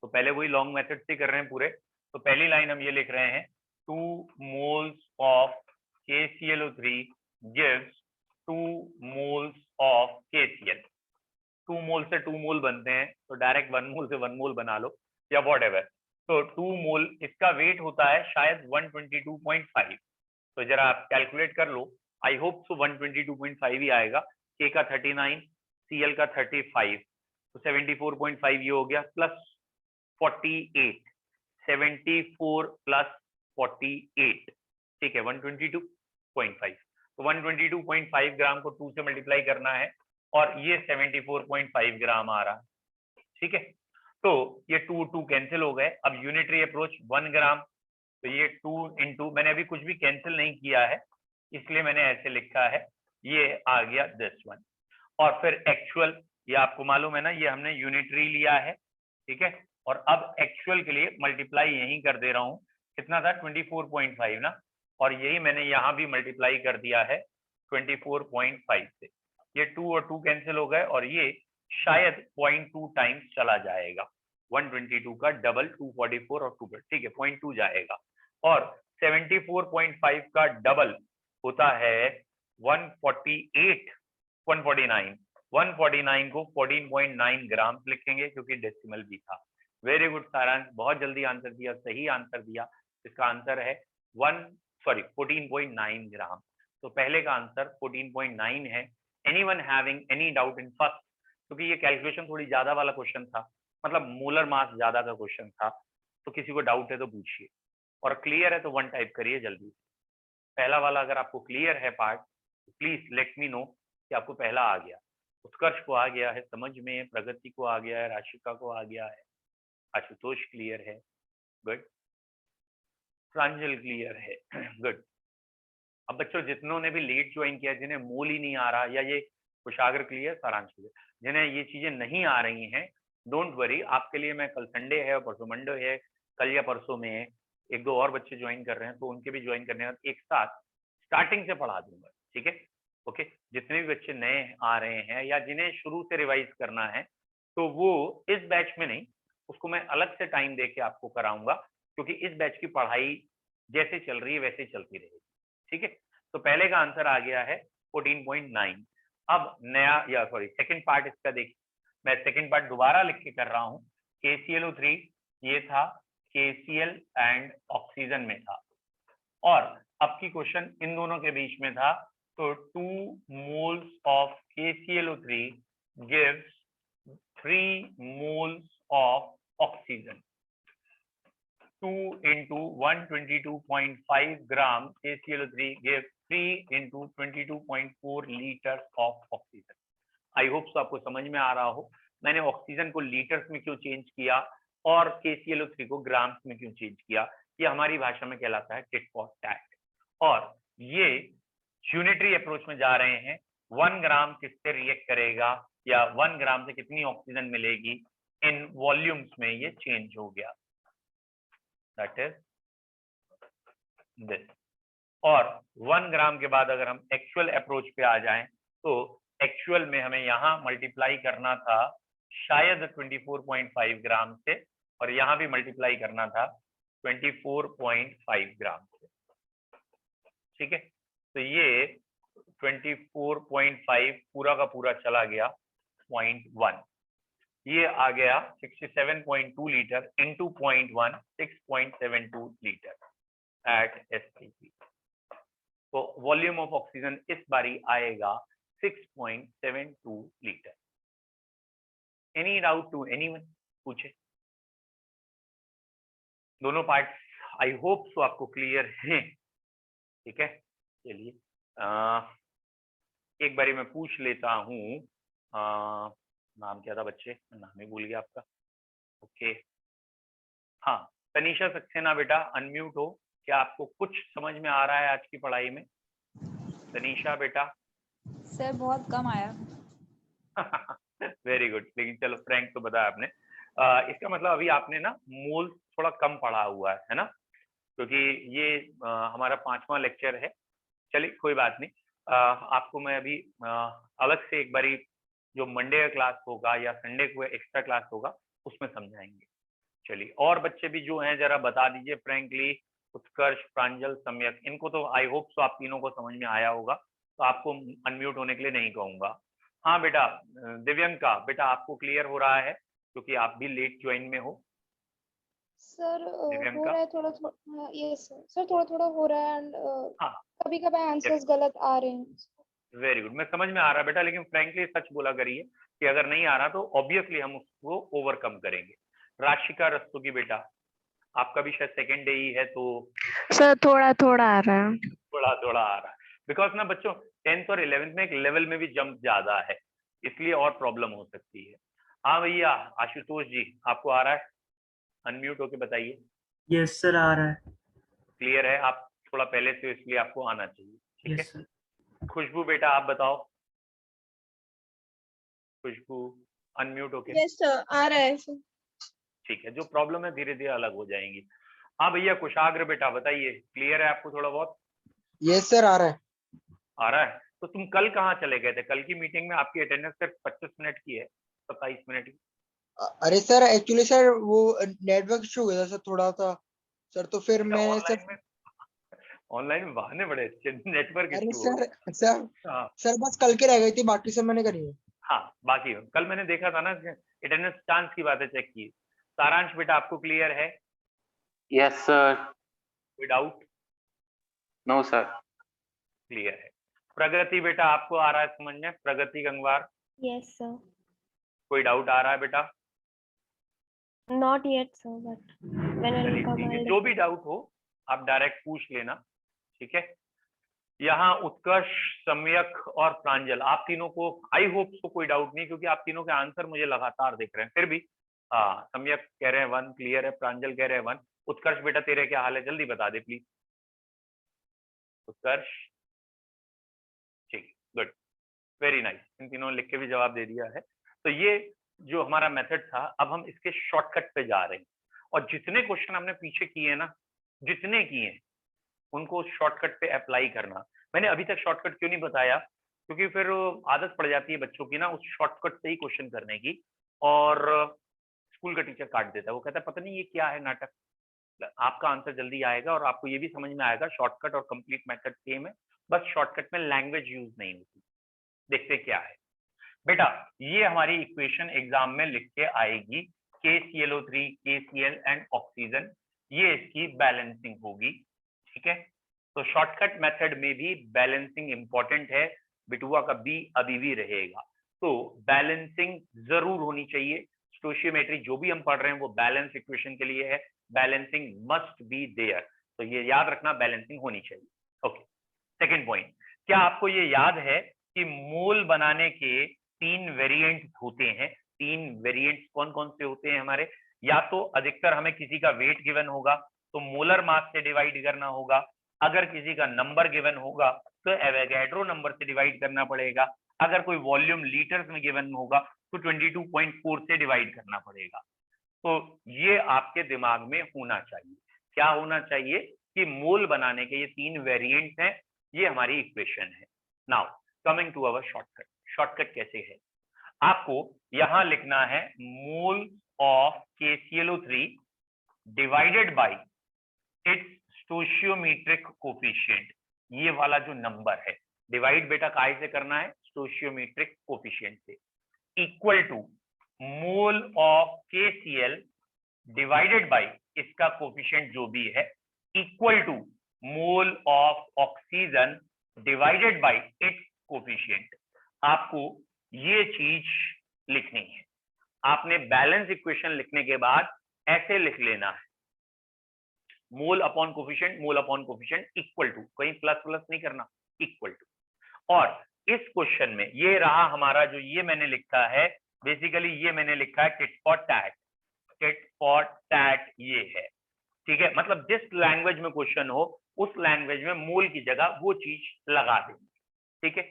तो पहले वही लॉन्ग मेथड से कर रहे हैं पूरे, तो पहली लाइन हम ये लिख रहे हैं 2 moles of KClO3 gives 2 moles of KCl। 2 मोल से 2 मोल बनते हैं तो डायरेक्ट 1 मोल से 1 मोल बना लो या वॉट एवर। तो 2 मोल, इसका वेट होता है शायद 122.5, तो जरा आप कैलकुलेट कर लो, आई होप सो 122.5 ही आएगा। के का 39, सीएल का 35, तो 74.5 ये हो गया, प्लस 48, 74 प्लस 48, ठीक है 122.5। तो 122.5 ग्राम को 2 से मल्टीप्लाई करना है और ये 74.5 ग्राम आ रहा है, ठीक है। तो ये 2 2 कैंसिल हो गए, अब यूनिटरी अप्रोच 1 ग्राम, तो ये 2 इंटू, मैंने अभी कुछ भी कैंसिल नहीं किया है इसलिए मैंने ऐसे लिखा है, ये आ गया दिस वन। और फिर एक्चुअल, ये आपको मालूम है ना, ये हमने यूनिटरी लिया है, ठीक है, और अब एक्चुअल के लिए मल्टीप्लाई यहीं कर दे रहा हूँ, कितना था 24.5 ना, और यही मैंने यहाँ भी मल्टीप्लाई कर दिया है 24.5 से, ये 2 और 2 कैंसिल हो गए और ये शायद 0.2 टाइम्स चला जाएगा, 122 का डबल 244 और 2, ठीक है 0.2 जाएगा, और 74.5 का डबल होता है 149 को 14.9 ग्राम लिखेंगे क्योंकि डेसिमल भी था। वेरी गुड सारांश, बहुत जल्दी आंसर दिया, सही आंसर दिया। इसका आंसर है 14.9 ग्राम। तो पहले का आंसर 14.9 है। Anyone having any doubt in first, क्योंकि ये कैलकुलेशन थोड़ी ज्यादा वाला क्वेश्चन था, मतलब मोलर मास ज्यादा का क्वेश्चन था, तो किसी को डाउट है तो पूछिए, और क्लियर है तो 1 टाइप करिए जल्दी। पहला वाला अगर आपको क्लियर है पार्ट, तो प्लीज लेट मी नो कि आपको पहला आ गया। उत्कर्ष को आ गया है समझ में, प्रगति को आ गया है, राशिका को आ गया है, आशुतोष क्लियर है, गुड, प्रांजल क्लियर है, गुड। अब बच्चों जितनों ने भी लेट ज्वाइन किया, जिन्हें मूल ही नहीं आ रहा, या ये कुशाग्र क्लियर, सारांश क्लियर, जिन्हें ये चीजें नहीं आ रही हैं, डोंट वरी, आपके लिए मैं कल संडे है और परसों मंडे है, कल या परसों में एक दो और बच्चे ज्वाइन कर रहे हैं, तो उनके भी ज्वाइन करने का एक साथ स्टार्टिंग से पढ़ा दूंगा, ठीक है? ओके, जितने भी बच्चे नए आ रहे हैं या जिन्हें शुरू से रिवाइज करना है, तो वो इस बैच में नहीं, उसको मैं अलग से टाइम दे के आपको कराऊंगा, क्योंकि इस बैच की पढ़ाई जैसे चल रही है वैसे चलती रहेगी, ठीक है? तो पहले का आंसर आ गया है 14.9। अब नया, या सॉरी सेकंड पार्ट इसका देखिए, मैं सेकंड पार्ट दोबारा लिख के कर रहा हूँ। KClO3 ये था, KCl एंड ऑक्सीजन में था, और अब की क्वेश्चन इन दोनों के बीच में था, तो 2 moles of KClO3 gives 3 moles of oxygen. 2 into 122.5 gram KClO3 gives 3 into 22.4 liters of oxygen. I hope so आपको समझ में आ रहा हो मैंने ऑक्सीजन को लीटर्स में क्यों चेंज किया और KClO3 को ग्राम्स में क्यों चेंज किया। ये हमारी भाषा में कहलाता है टिट फॉर टैट, और ये यूनिटरी अप्रोच में जा रहे हैं। 1 ग्राम किससे रिएक्ट करेगा, या 1 ग्राम से कितनी ऑक्सीजन मिलेगी, इन वॉल्यूम्स में ये चेंज हो गया, दैट इज दिस। और 1 ग्राम के बाद अगर हम एक्चुअल अप्रोच पे आ जाएं, तो एक्चुअल में हमें यहाँ मल्टीप्लाई करना था शायद 24.5 ग्राम से, और यहाँ भी मल्टीप्लाई करना था 24.5 ग्राम से, ठीक है? तो ये 24.5 पूरा का पूरा चला गया 0.1, ये आ गया 67.2 litre into 0.1, 6.72 litre at SIP। तो वॉल्यूम ऑफ ऑक्सीजन इस बारी आएगा 6.72 litre. Any doubt to anyone, पूछे? दोनों पार्ट्स आई होप सो आपको क्लियर हैं, ठीक है? चलिए एक बारी मैं पूछ लेता हूँ, नाम क्या था बच्चे, नाम ही भूल गया आपका। ओके, हाँ तनीषा सक्सेना बेटा अनम्यूट हो, क्या आपको कुछ समझ में आ रहा है आज की पढ़ाई में? तनीषा बेटा। सर बहुत कम आया। वेरी गुड, लेकिन चलो फ्रैंक तो बताया आपने। इसका मतलब अभी आपने ना मोल थोड़ा कम पढ़ा हुआ है ना, क्योंकि ये हमारा 5वां लेक्चर है। चलिए कोई बात नहीं, आपको मैं अभी अलग से एक बारी जो मंडे का क्लास होगा या संडे को एक्स्ट्रा क्लास होगा उसमें समझाएंगे। चलिए और बच्चे भी जो हैं जरा बता दीजिए फ्रैंकली, उत्कर्ष, प्रांजल, सम्यक, इनको तो आई होप सो आप तीनों को समझ में आया होगा, तो आपको अनम्यूट होने के लिए नहीं कहूंगा। हाँ बेटा दिव्यंका बेटा आपको क्लियर हो रहा है क्योंकि आप भी लेट ज्वाइन में हो। सर हो रहा है थोड़ा थोड़ा, यस सर थोड़ा थोड़ा हो रहा है, एंड हाँ कभी कभी आंसर्स गलत आ रहे हैं। वेरी गुड, मैं समझ में आ रहा है बेटा, लेकिन फ्रैंकली सच बोला करिए कि अगर नहीं आ रहा तो ऑब्वियसली हम उसको ओवरकम करेंगे। राशिका रस्तोगी बेटा आपका भी शायद सेकेंड डे ही है, तो सर थोड़ा थोड़ा आ रहा है। थोड़ा थोड़ा आ रहा है, बिकॉज ना बच्चों 10th और 11th में एक लेवल में भी जंप ज्यादा है, इसलिए और प्रॉब्लम हो सकती है। हाँ भैया आशुतोष जी आपको आ रहा है, अनम्यूट होके बताइए। यस सर आ रहा है। क्लियर है, आप थोड़ा पहले से, इसलिए आपको आना चाहिए, ठीक है? Yes sir. खुशबू बेटा आप बताओ, खुशबू अनम्यूट होके। यस सर आ रहा है सर। ठीक है, जो प्रॉब्लम है धीरे धीरे अलग हो जाएंगी। हाँ भैया कुशाग्र बेटा बताइए, क्लियर है आपको थोड़ा बहुत? यस सर आ रहा है। आ रहा है, तो तुम कल कहाँ चले गए थे? कल की मीटिंग में आपकी अटेंडेंस सिर्फ 25 मिनट की है, 27 मिनट की। अरे सर एक्चुअली सर वो नेटवर्क इशू हो गया था सर थोड़ा सा सर, तो फिर मैं ऑनलाइन सर में ऑनलाइन में बहाने बड़े अच्छे, नेटवर्क अरे इशू हो सर सर गया। हाँ सर बस कल के रह गई थी, बाकी सब मैंने करी है। हाँ, बाकी कल मैंने देखा था ना, अटेंडेंस चांस की बातें चेक की। सारांश बेटा आपको क्लियर है? Yes sir. कोई डाउट? No sir. क्लियर है। प्रगति बेटा आपको आ रहा है समझ में? Pragati Gangwar, Yes, sir. कोई डाउट आ रहा है बेटा? Not yet, sir, but when I चलिए will come, ठीक है, I'll जो भी डाउट हो आप डायरेक्ट पूछ लेना, ठीक है। यहाँ उत्कर्ष, सम्यक और प्रांजल, आप तीनों को आई होप तो कोई डाउट नहीं, क्योंकि आप तीनों के आंसर मुझे लगातार दिख रहे हैं। फिर भी हाँ, सम्यक कह रहे हैं 1 क्लियर है, प्रांजल कह रहे हैं 1। उत्कर्ष बेटा तेरे क्या हाल है, जल्दी बता दे प्लीज। उत्कर्ष ठीक, गुड, वेरी नाइस, इन तीनों ने लिख के भी जवाब दे दिया है। तो ये जो हमारा मेथड था, अब हम इसके शॉर्टकट पे जा रहे हैं, और जितने क्वेश्चन हमने पीछे किए ना, जितने किए उनको शॉर्टकट पे अप्लाई करना। मैंने अभी तक शॉर्टकट क्यों नहीं बताया, क्योंकि फिर आदत पड़ जाती है बच्चों की ना उस शॉर्टकट से ही क्वेश्चन करने की, और स्कूल का टीचर काट देता है, वो कहता है पता नहीं ये क्या है नाटक। आपका आंसर जल्दी आएगा और आपको ये भी समझ में आएगा शॉर्टकट और कंप्लीट मेथड सेम है, बस शॉर्टकट में लैंग्वेज यूज नहीं होती। देखते क्या है बेटा, ये हमारी इक्वेशन एग्जाम में लिख के आएगी, KClO3, KCl एंड ऑक्सीजन, ये इसकी बैलेंसिंग होगी, ठीक है। तो शॉर्टकट मेथड में भी बैलेंसिंग इंपॉर्टेंट है, बिटुआ का बी अभी भी रहेगा, तो बैलेंसिंग जरूर होनी चाहिए। स्टोशियोमेट्री जो भी हम पढ़ रहे हैं वो बैलेंस इक्वेशन के लिए है, बैलेंसिंग मस्ट बी देयर, तो ये याद रखना बैलेंसिंग होनी चाहिए। ओके, सेकेंड पॉइंट, क्या आपको ये याद है कि मोल बनाने के 3 वेरिएंट होते हैं? 3 वेरिएंट्स कौन कौन से होते हैं हमारे? या तो अधिकतर हमें किसी का वेट गिवन होगा तो मोलर मास से डिवाइड करना होगा, अगर किसी का नंबर गिवन होगा तो एवोगैड्रो नंबर से डिवाइड करना पड़ेगा, अगर कोई वॉल्यूम लीटर्स में गिवन होगा तो 22.4 से डिवाइड करना पड़ेगा। तो ये आपके दिमाग में होना चाहिए। क्या होना चाहिए कि मोल बनाने के ये 3 वेरिएंट्स हैं, ये हमारी इक्वेशन है। Now coming to our shortcut. Shortcut कैसे है? आपको यहां लिखना है mole of KClO3 divided by its stoichiometric coefficient, ये वाला जो नंबर है, डिवाइड बेटा काय से करना है? स्टोशियोमेट्रिक कोफिशिएंट से, equal to mole of KCl divided by इसका कोफिशिएंट जो भी है, equal to mole of oxygen divided by its coefficient. आपको ये चीज लिखनी है। आपने बैलेंस इक्वेशन लिखने के बाद ऐसे लिख लेना है, mole upon coefficient equal to, कहीं प्लस प्लस नहीं करना, इक्वल टू। और इस क्वेश्चन में ये रहा हमारा, जो ये मैंने लिखा है, बेसिकली ये मैंने लिखा है tit for tat, tit for tat ये है, ठीक है। मतलब जिस लैंग्वेज में क्वेश्चन हो उस लैंग्वेज में मोल की जगह वो चीज लगा देंगे, ठीक है।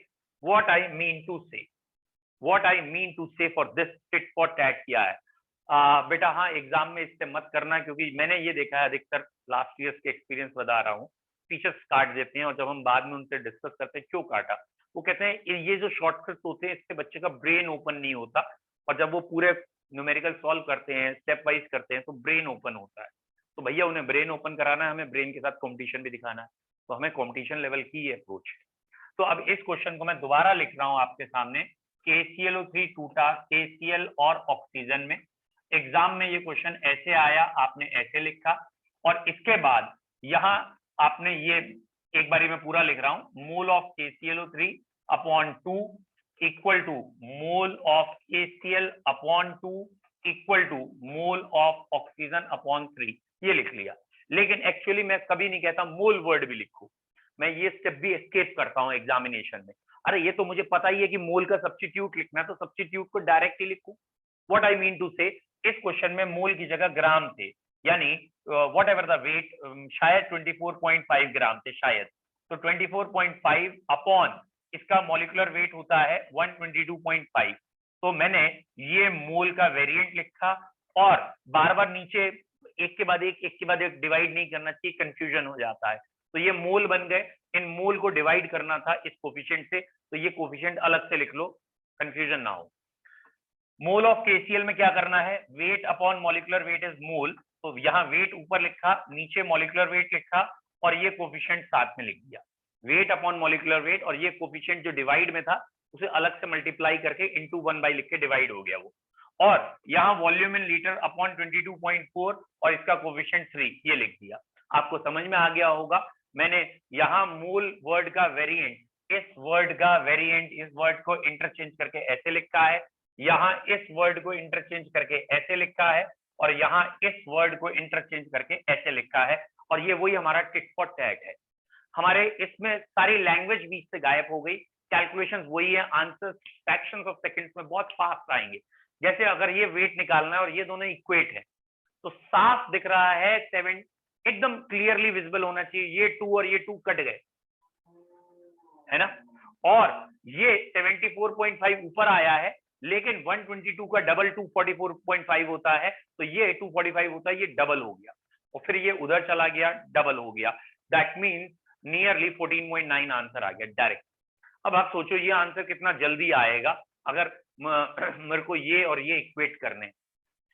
व्हाट आई मीन टू से for this tit for tat किया है बेटा, हाँ एग्जाम में इससे मत करना, क्योंकि मैंने ये देखा है अधिकतर लास्ट ईयर्स के एक्सपीरियंस बता रहा हूँ, टीचर्स काट देते हैं और जब हम बाद में उनसे डिस्कस करते हैं क्यों काटा, वो कहते हैं ये जो शॉर्टकट होते हैं इससे बच्चे का ब्रेन ओपन नहीं होता, और जब वो पूरे न्यूमेरिकल सॉल्व करते हैं, स्टेप वाइज करते हैं, तो ब्रेन ओपन होता है। तो भैया उन्हें ब्रेन ओपन कराना है, हमें ब्रेन के साथ कॉम्पिटिशन भी दिखाना है, तो हमें कॉम्पिटिशन लेवल की ये अप्रोच है। तो अब इस क्वेश्चन को मैं दोबारा लिख रहा हूं आपके सामने, KClO3 टूटा KCl और ऑक्सीजन में। एग्जाम में ये क्वेश्चन ऐसे आया, आपने ऐसे लिखा, और इसके बाद यहाँ आपने ये, एक बारी मैं पूरा लिख रहा हूं, mole of KClO3 upon 2 equal to mole of KCl upon 2 equal to mole of oxygen upon 3, ये लिख लिया। लेकिन एक्चुअली मैं कभी नहीं कहता मोल वर्ड भी लिखो, मैं ये स्टेप भी एस्केप करता हूं एग्जामिनेशन में। अरे ये तो मुझे पता ही है कि मोल का सब्स्टिट्यूट लिखना है, तो सब्स्टिट्यूट को डायरेक्ट ही लिखूं। व्हाट आई मीन टू से, इस क्वेश्चन में मोल की जगह ग्राम थे, यानी व्हाट एवर द वेट, शायद 24.5 ग्राम थे शायद, तो 24.5 अपॉन इसका मॉलिक्यूलर वेट होता है 122.5, तो मैंने ये मोल का वेरिएंट लिखा, और बार बार नीचे एक के बाद एक डिवाइड नहीं करना चाहिए, कंफ्यूजन हो जाता है। तो ये मोल बन गए, इन मोल को डिवाइड करना था इस कोफिशिएंट से, तो ये कोफिशिएंट अलग से लिख लो, कंफ्यूजन ना हो। मोल ऑफ KCl में क्या करना है, weight upon molecular weight is mole, तो यहाँ वेट ऊपर लिखा, नीचे मॉलिक्यूलर वेट लिखा, और ये कोफिशिएंट साथ में लिख दिया, वेट अपॉन मॉलिक्यूलर वेट, और ये कोफिशिएंट जो डिवाइड में था उसे अलग से मल्टीप्लाई करके इंटू 1 बाई लिख के डिवाइड हो गया वो, और यहाँ वॉल्यूम इन लीटर अपॉन 22.4 और इसका कोफिशिएंट 3 ये लिख दिया। आपको समझ में आ गया होगा। मैंने यहाँ मूल वर्ड का वेरिएंट, इस वर्ड का वेरिएंट इस वर्ड को इंटरचेंज करके ऐसे लिखा है, यहाँ इस वर्ड को इंटरचेंज करके ऐसे लिखा है, और यहाँ इस वर्ड को इंटरचेंज करके ऐसे लिखा है, और ये वही हमारा टिट फॉर टैट है। हमारे इसमें सारी लैंग्वेज बीच से गायब हो गई, कैलकुलेशंस वही है, आंसर फ्रैक्शंस ऑफ सेकंड्स में बहुत फास्ट आएंगे। जैसे अगर ये वेट निकालना है और ये दोनों इक्वेट है तो साफ दिख रहा है 7, एकदम क्लियरली विजिबल होना चाहिए, ये 2 और ये 2 कट गए, है ना, और ये 74.5 ऊपर आया है, लेकिन 122 का डबल 244.5 होता है, तो ये 245 होता है, ये डबल हो गया, और फिर ये उधर चला गया, डबल हो गया। दैट मीन्स नियरली 14.9 आंसर आ गया डायरेक्ट। अब आप सोचो ये आंसर कितना जल्दी आएगा अगर मेरे को ये और ये इक्वेट करने,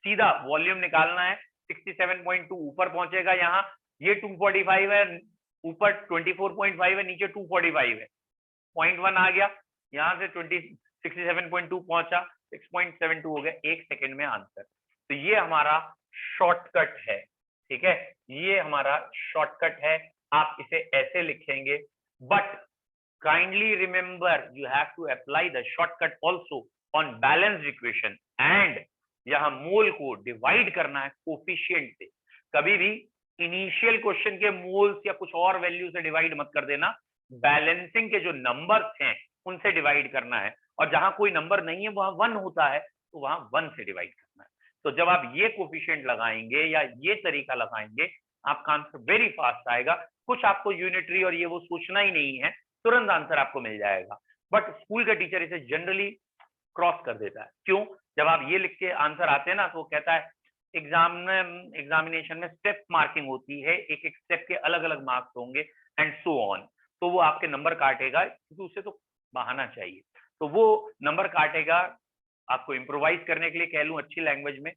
सीधा वॉल्यूम निकालना है, 67.2 ऊपर पहुंचेगा, यहाँ ये 245 है, ऊपर 24.5 है, नीचे 245 है, 0.1 आ गया, यहाँ से 67.2 पहुंचा, 6.72 हो गया, 1 सेकेंड में आंसर। तो ये हमारा शॉर्टकट है, ठीक है, ये हमारा शॉर्टकट है। आप इसे ऐसे लिखेंगे, but kindly remember you have to apply the shortcut also on balanced equation, and यहाँ मोल को डिवाइड करना है कोफिशिएंट से। कभी भी इनिशियल क्वेश्चन के मोल्स या कुछ और वैल्यू से डिवाइड मत कर देना, बैलेंसिंग के जो नंबर्स हैं उनसे डिवाइड करना है, और जहां कोई नंबर नहीं है वहां 1 होता है तो वहां 1 से डिवाइड करना है। तो जब आप ये कोफिशिएंट लगाएंगे या ये तरीका लगाएंगे, आपका आंसर वेरी फास्ट आएगा। कुछ आपको यूनिटरी और ये वो सोचना ही नहीं है, तुरंत आंसर आपको मिल जाएगा। बट स्कूल का टीचर इसे जनरली क्रॉस कर देता है। क्यों? जब आप ये लिख के आंसर आते हैं ना तो वो कहता है एग्जामिनेशन में स्टेप मार्किंग होती है, एक एक स्टेप के अलग अलग मार्क्स होंगे एंड सो ऑन, तो वो आपके नंबर काटेगा, क्योंकि उसे तो बहाना चाहिए, तो वो नंबर काटेगा आपको इम्प्रोवाइज करने के लिए, कह लूं अच्छी लैंग्वेज में,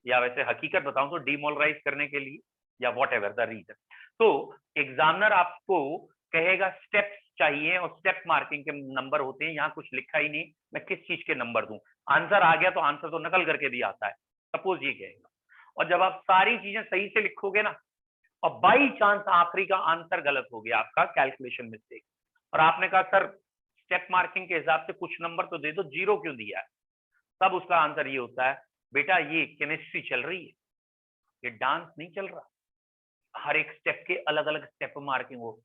या वैसे हकीकत बताऊं तो डिमोरलाइज करने के लिए, या वॉट एवर द रीजन। तो एग्जामिनर आपको कहेगा स्टेप्स चाहिए, और स्टेप मार्किंग के नंबर होते हैं, यहाँ कुछ लिखा ही नहीं मैं किस चीज के नंबर दूं, आंसर आ गया तो आंसर तो नकल करके भी आता है, सपोज ये कहेगा। और जब आप सारी चीजें सही से लिखोगे ना, और बाई चांस आखिरी का आंसर गलत हो गया, आपका कैलकुलेशन मिस्टेक, और आपने कहा सर स्टेप मार्किंग के हिसाब से कुछ नंबर तो दे दो, 0 क्यों दिया है, तब उसका आंसर ये होता है बेटा ये केमिस्ट्री चल रही है, ये डांस नहीं चल रहा, हर एक स्टेप के अलग अलग स्टेप मार्किंग हो।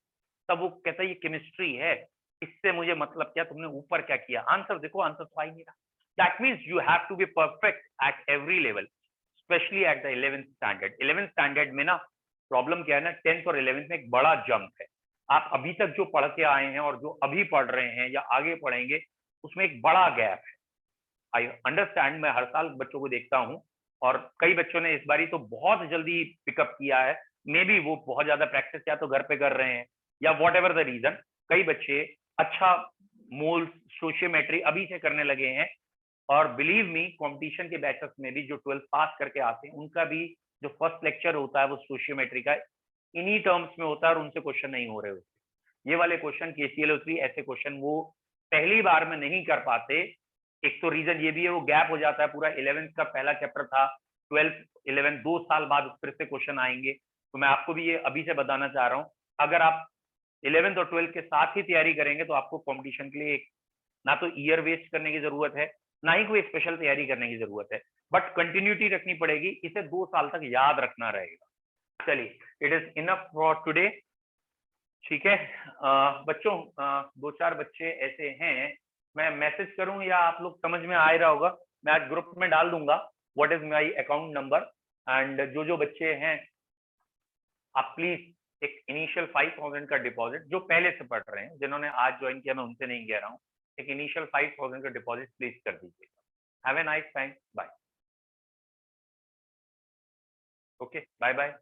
तब वो कहता है ये केमिस्ट्री है, इससे मुझे मतलब क्या, तुमने ऊपर क्या किया, आंसर देखो, आंसर तो आ ही नहीं रहा। That means you have to be perfect at every level, specially at the 11th standard. 11th standard में ना प्रॉब्लम क्या है ना, 10th और 11th में एक बड़ा जंप है। आप अभी तक जो पढ़ के आए हैं और जो अभी पढ़ रहे हैं या आगे पढ़ेंगे, उसमें एक बड़ा गैप है। आई अंडरस्टैंड, मैं हर साल बच्चों को देखता हूँ, और कई बच्चों ने इस बारी तो बहुत जल्दी पिकअप किया है, मे बी वो बहुत ज्यादा प्रैक्टिस या तो घर पे कर रहे हैं या वॉट एवर द रीजन। कई बच्चे अच्छा मोल्स सोशियोमेट्री अभी से करने लगे हैं, और बिलीव मी कंपटीशन के बैचेस में भी जो 12th पास करके आते हैं, उनका भी जो फर्स्ट लेक्चर होता है वो सोशियोमेट्री का इन्हीं टर्म्स में होता है, और उनसे क्वेश्चन नहीं हो रहे होते। ये वाले क्वेश्चन KClO3 ऐसे क्वेश्चन वो पहली बार में नहीं कर पाते। एक तो रीजन ये भी है, वो गैप हो जाता है, पूरा 11th का पहला चैप्टर था, 12th 11 2 साल बाद फिर से क्वेश्चन आएंगे। तो मैं आपको भी ये अभी से बताना चाह रहा हूँ, अगर आप 11th और 12th के साथ ही तैयारी करेंगे तो आपको कंपटीशन के लिए ना तो ईयर वेस्ट करने की जरूरत है, ना ही कोई स्पेशल तैयारी करने की जरूरत है, बट कंटिन्यूटी रखनी पड़ेगी, इसे 2 साल तक याद रखना रहेगा। चलिए, it is enough for today, ठीक है। बच्चों 2-4 बच्चे ऐसे हैं, मैं मैसेज करूं या आप लोग समझ में आ रहा होगा, मैं आज ग्रुप में डाल दूंगा what is my account number, and जो बच्चे हैं आप प्लीज एक इनिशियल 5000 का डिपॉजिट, जो पहले से पढ़ रहे हैं, जिन्होंने आज ज्वाइन किया मैं उनसे नहीं कह रहा हूँ, एक इनिशियल 5000 का डिपॉजिट प्लीज कर दीजिएगा। Have a nice time, bye. Okay, bye bye.